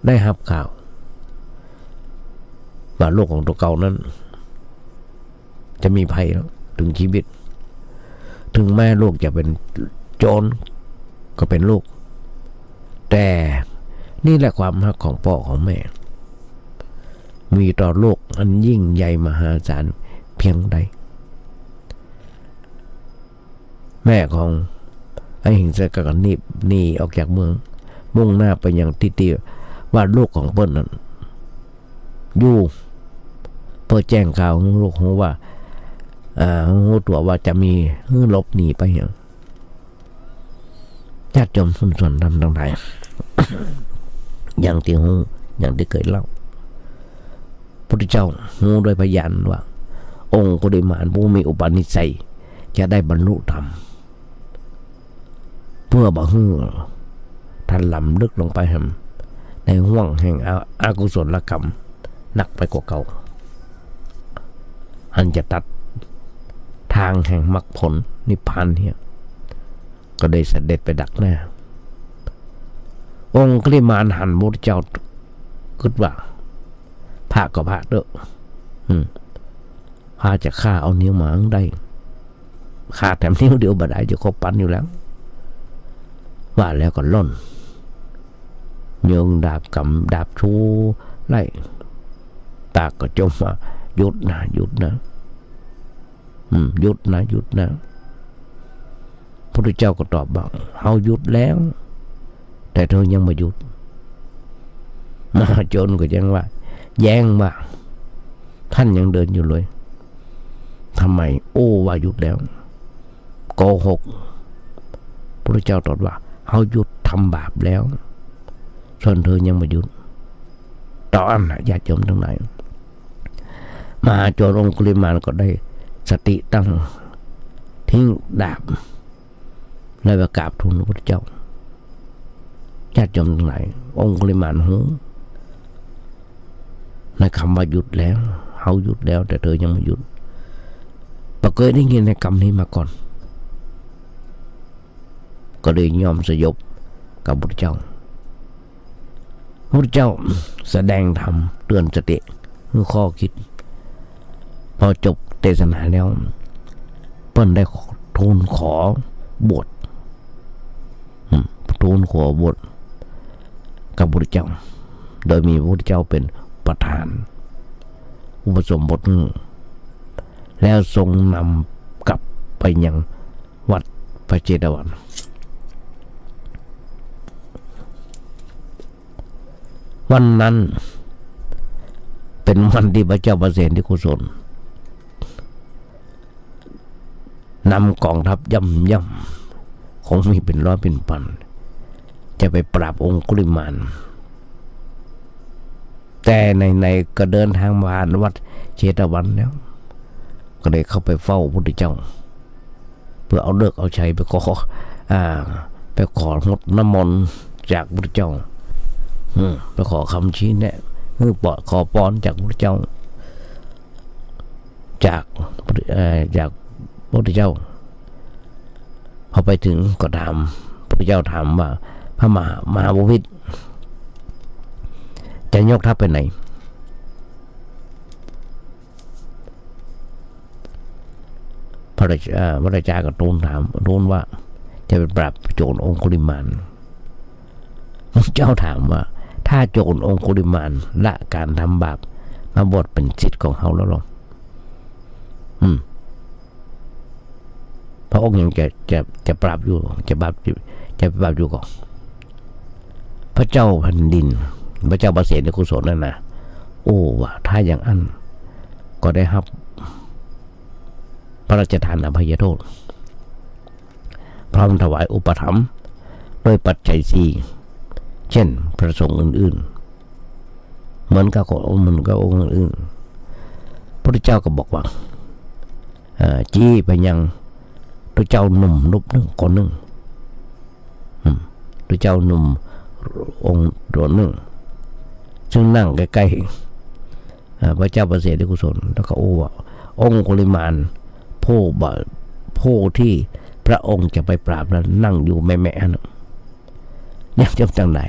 ได้รับข่าวว่าลูกของตัวเก่านั้นจะมีภัยแล้วถึงชีวิตถึงแม่ลูกจะเป็นโจรก็เป็นลูกแต่นี่แหละความรักของพ่อของแม่มีต่อโลกอันยิ่งใหญ่มหาศาลเพียงใดแม่ของอหิงสกะก็หนีออกจากเมืองมุ่งหน้าไปยังที่ว่าลูกของเปิ้ลนั้นอยู่เพื่อแจ้งข่าวของลูกของว่ารู้ตัวว่าจะมีหลบหนีไปอย่างญาติโยมส่วนทำต่างๆอย่างที่เคยเล่าพระพุทธเจ้ารู้โดยพยานว่าองค์กุฎิมานผู้มีอุปนิสัยจะได้บรรลุธรรมเพื่อบ่ฮื้อท่านล้ำลึกลงไปในห่วงแห่งอากุศลกรรมหนักไปกว่าเก่าอันจะตัดทางแห่งมรรคผลนิพพานเนี่ยก็ได้เสด็จไปดักหน้าองค์กุฎิมานหันพระพุทธเจ้าคิดว่าพระก็พระเด้อพระจะฆ่าเอานิ้วหมาได้ฆ่าแถมนิ้วเดียวบ่ได้จะครบปันอยู่แล้วว่าแล้วก็ล่นโยงดาบกำดาบชูไล่ตากก็จมว่าหยุดนะหยุดนะหยุดนะหยุดนะพระพุทธเจ้าก็ตอบบอกเอาหยุดแล้วแต่เธอยังไม่หยุดมหาโจรก็ยังว่าแย้งว่าท่านยังเดินอยู่เลยทำไมว่าหยุดแล้วโกหกพระพุทธเจ้าตรัสว่าเขาหยุดทำบาปแล้วส่วนเธอยังไม่หยุดต่ออันญาติโยมทั้งหลายมหาโจรองคุลิมานก็ได้สติตั้งทิ้งดาบและประกราบทูลพระพุทธเจ้าญาติโยมทั้งหลายองคุลิมานหูในคำว่าหยุดแล้วเขาหยุดแล้วแต่เธอยังไม่หยุดประเคยได้ยินในคำนี้มาก่อนก็เลยยอมสยบกับพระพุทธเจ้าพระพุทธเจ้าแสดงธรรมเตือนสติคือข้อคิดพอจบเทศนาแล้วเปิ้ลได้ทูลขอบวช ทูลขอบทกับพระพุทธเจ้าโดยมีพระพุทธเจ้าเป็นประธานอุปสมบทแล้วทรงนำกลับไปยังวัดพระเจดวันวันนั้นเป็นวันที่พระเจ้าประเสนที่กุศลนำกองทัพย่ำคงมีเป็นร้อยเป็นพันจะไปปราบองคุลิมานแต่ในก็เดินทางผ่านวัดเชตวันแล้วก็เลยเข้าไปเฝ้าพระพุทธเจ้าเพื่อเอาเลิกเอาชัยไปของดน้ำมนต์จากพระพุทธเจ้าไปขอคำชี้แนะขอพรจากพระพุทธเจ้าจากพระพุทธเจ้าพอไปถึงก็ถามพระพุทธเจ้าถามว่าพระมหาบพิตรจะยกทัพไปไหนพระราชาก็ทูลว่าจะไปปราบโจรองคุลิมานพระเจ้าถามว่าถ้าโจรองคุลิมานละการทำบาปมาบวชเป็นศิษย์ของเขาแล้วหรอพระองค์ยังจะปราบอยู่จะปราบอยู่ก่อนพระเจ้าแผ่นดินพระเจ้าประเสริฐกุศลนั่นนะโอ้ว่าถ้าอย่างนั้นก็ได้รับพระราชทานอภัยโทษพร้อมถวายอุปถัมภ์ด้วยปัจจัยสี่เช่นพระสงฆ์อื่นๆเหมือนกับองค์อื่นพระเจ้าก็บอกว่าจี้ไปยังพระเจ้าหนุ่มนุบหนึ่งคนหนึ่งพระเจ้าหนุ่มองค์โดนหนึ่งซึ่งนั่งใกล้ๆพระเจ้าประเสริฐกุศลแล้วก็องค์คุลิมานผู้ที่พระองค์จะไปปราบนั้นนั่งอยู่แม่ๆนะยังจำจังไหน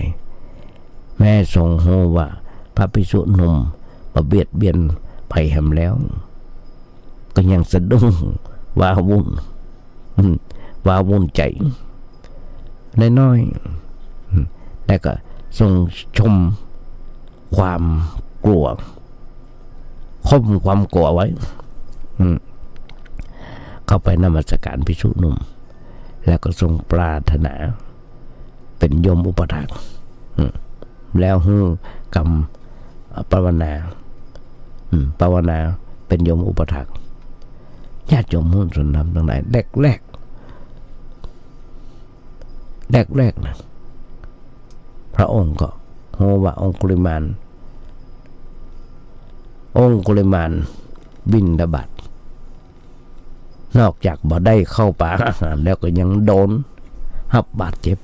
แม่ทรงโหว่าพระภิกษุหนุ่มมาเบียดเบียนภัยแหมแล้วก็ยังสะดุ้งว้าวุ่นใจน้อยๆแต่ก็ทรงชมความกลัวข่มความกลัวไว้เข้าไปนมัสการภิกษุหนุ่มแล้วก็ทรงปรารถนาเป็นยมอุปถากแล้วกรรมภาวนาเป็นยมอุปถากญาติโยมมุ่งสนทำตรงไหนแรกนะพระองค์ก็โหว่าองคุลิมานบิณฑบาตนอกจากบ่ได้เข้าป่าอาหารแล้วก็ยังโดนหับบาดเจ็บ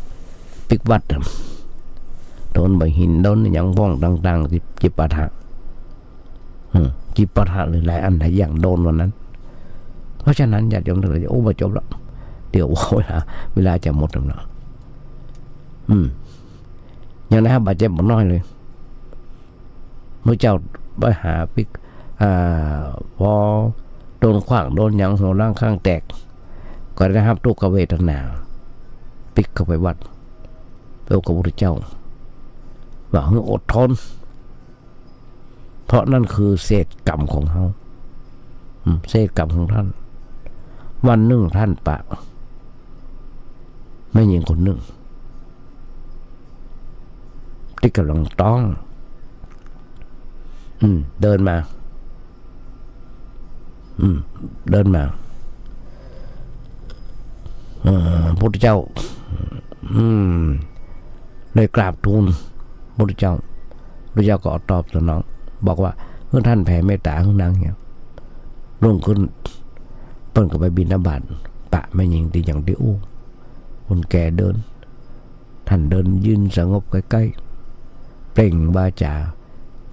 ปิกวัดโดนใบหินโดนอย่างพ้องต่างๆจิปาถะหรือหลายอันหลายอย่างโดนวันนั้นเพราะฉะนั้นญาติโยมทั้งหลายโอ้จบแล้วเดี๋ยวเวลาจะหมดแล้วอย่างนั้นบาดเจ็บน้อยเลยเมื่อเจ้าไปหาปิกพอโดนขว้างโดนยังหัวร่างข้างแตกก็ได้รับทุกขเวทนาปิกเข้าไปวัดเจ้าพระพุทธเจ้าว่าให้อดทนเพราะนั่นคือเศษกรรมของเขาเศษกรรมของท่านวันหนึ่งท่านปะไม่ยิงคนหนึ่งที่กำลังต้องเดินมาพระพุทธเจ้าเลยกราบทูลพระพุทธเจ้าก็ตอบสนองบอกว่าเมื่อท่านแผ่เมตตาของนางเนี่ยลงขึ้นเปิ้นก็ไปบิณฑบาตปะไม่ยิงที่อย่างที่คนแก่เดินท่านเดินยืนสงบใกล้ๆเปล่งวาจา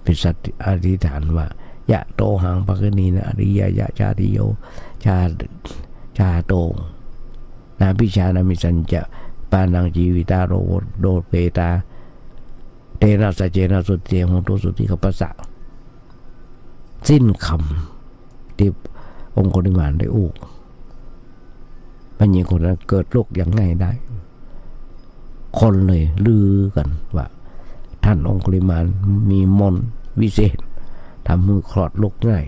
เป็นสัตย์อธิษฐานว่ายะโตหังภคณีนะอริยะยะชาติโยชาโตนาพิชานามิสัญจะปานังจีวิตาโรเปตาเตนะสัจเจนะสุติโหตุสุติขปัสสะสิ้นคำที่องค์คุลิมานได้มันยิงคนนั้นเกิดโรคอย่างไงได้ คนเลยลือกันว่าท่านองคุลิมานมีมนต์วิเศษทำมือคลอดลูกง่าย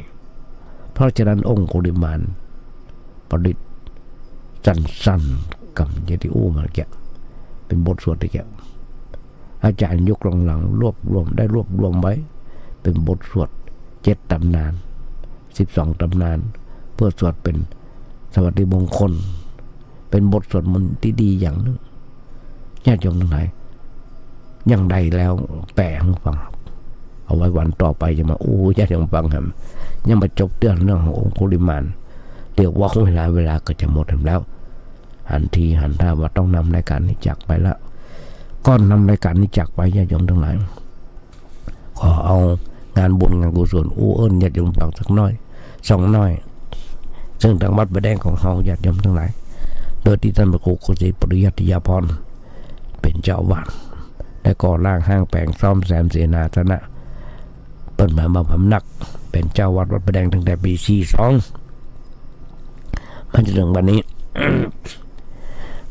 เพราะฉะนั้นองคุลิมานประดิษฐ์สั้นๆกับยติอูมาแกเป็นบทสวดที่แกอาจารย์ยกหลังๆรวบรวมไว้เป็นบทสวด7 ตำนาน12 ตำนานเพื่อสวดเป็นสวัสดิมงคลเป็นบทสวดมนต์ที่ดีอย่างนึงญาติโยมทั้งหลายอย่างใดแล้วแปลให้ฟังเอาไว้วันต่อไปจะมาญาติโยมฟังครับยังมาจบเรื่องขององคุลิมานเดี๋ยวว่าเวลาก็จะหมดแล้วหันท่าว่าต้องนำรายการนี้จากไปแล้วก็นำรายการนี้จากไปญาติโยมทั้งหลายขอเอางานบุญงานกุศลญาติโยมฟังสักน้อย2 น้อยซึ่งทางวัดประแดงของเฮาญาติโยมทั้งหลายโดยที่ท่านพระครูโกศิปริยัติยาพรเป็นเจ้าวาดได้ก่อร่างห้างแปลงซ่อมแซมเสนาสนะเปิดมาพำนักเป็นเจ้าวัดวัดประแดงตั้งแต่ปี42มาจนถึงวันนี้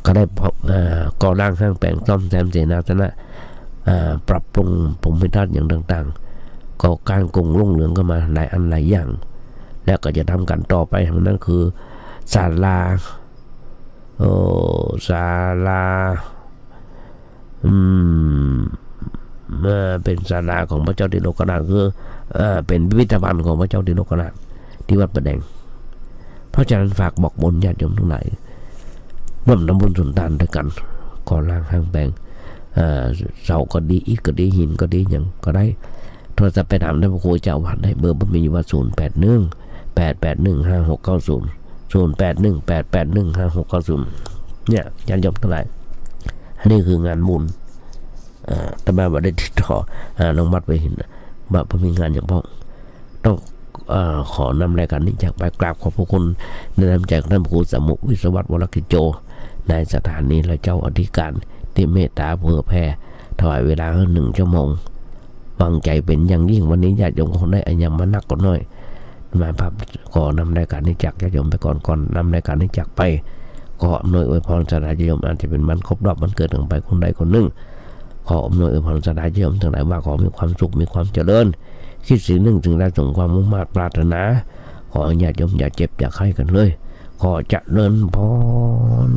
ก็ได้ก่อร่างห้างแปลงซ่อมแซมเสนาสนะปรับปรุงภูมิทัศน์อย่างต่างๆก่อการกรุงรุ่งเรืองก็มาหลายอันหลายอย่างแล้วก็จะทำกันต่อไปนั่นคือศาลาเป็นศาลาของพระเจ้าติโลกนาถคือเป็นพิพิธภัณฑ์ของพระเจ้าติโลกนาถที่วัดประแดงเพราะฉะนั้นฝากบอกบุญญาติโยมทั้งหลายร่วมทำบุญสุนทานด้วยกันก่อร่างห้างแปลงเสาก็ดีอิฐก็ดีหินก็ดีอย่างก็ได้โทรศัพท์ไปถามท่านพระครูเจ้าวัดได้เบอร์ผมมีอยู่ว่า08188156900818181560เนี่ยญาติโยมทั้งหลายอันนี้คืองานบุญแต่แบบว่าได้ติดต่อน้องมัดไปเห็นแบบมีงานอย่างพ่อต้องขอนำรายการนี้จากไปกราบขอบพระคุณในน้ำใจของท่านพระครูสมุวิศวัตรวรกิจโจในสถานีและเจ้าอธิการที่เมตตาเผื่อแผ่ถวายเวลา1 ชั่วโมงวางใจเป็นอย่างยิ่งวันนี้ญาติโยมคงได้อันยังมานักก็น้อยมาภาพขอนำรายการนี้จากญาติโยมไปก่อนนำรายการนี้จากไปขออำนวยอวยพรสถานญาติโยมอาจจะเป็นวันครบรอบวันเกิดของไปคนใดคนหนึ่งขออำนวยอวยพรสถานญาติโยมทั้งหลายว่าขอมีความสุขมีความเจริญคิดสิ่งหนึ่งถึงได้สมความมุ่งมั่นปรารถนาขอญาติโยมอย่าเจ็บอย่าไข้กันเลยขอเจริญพร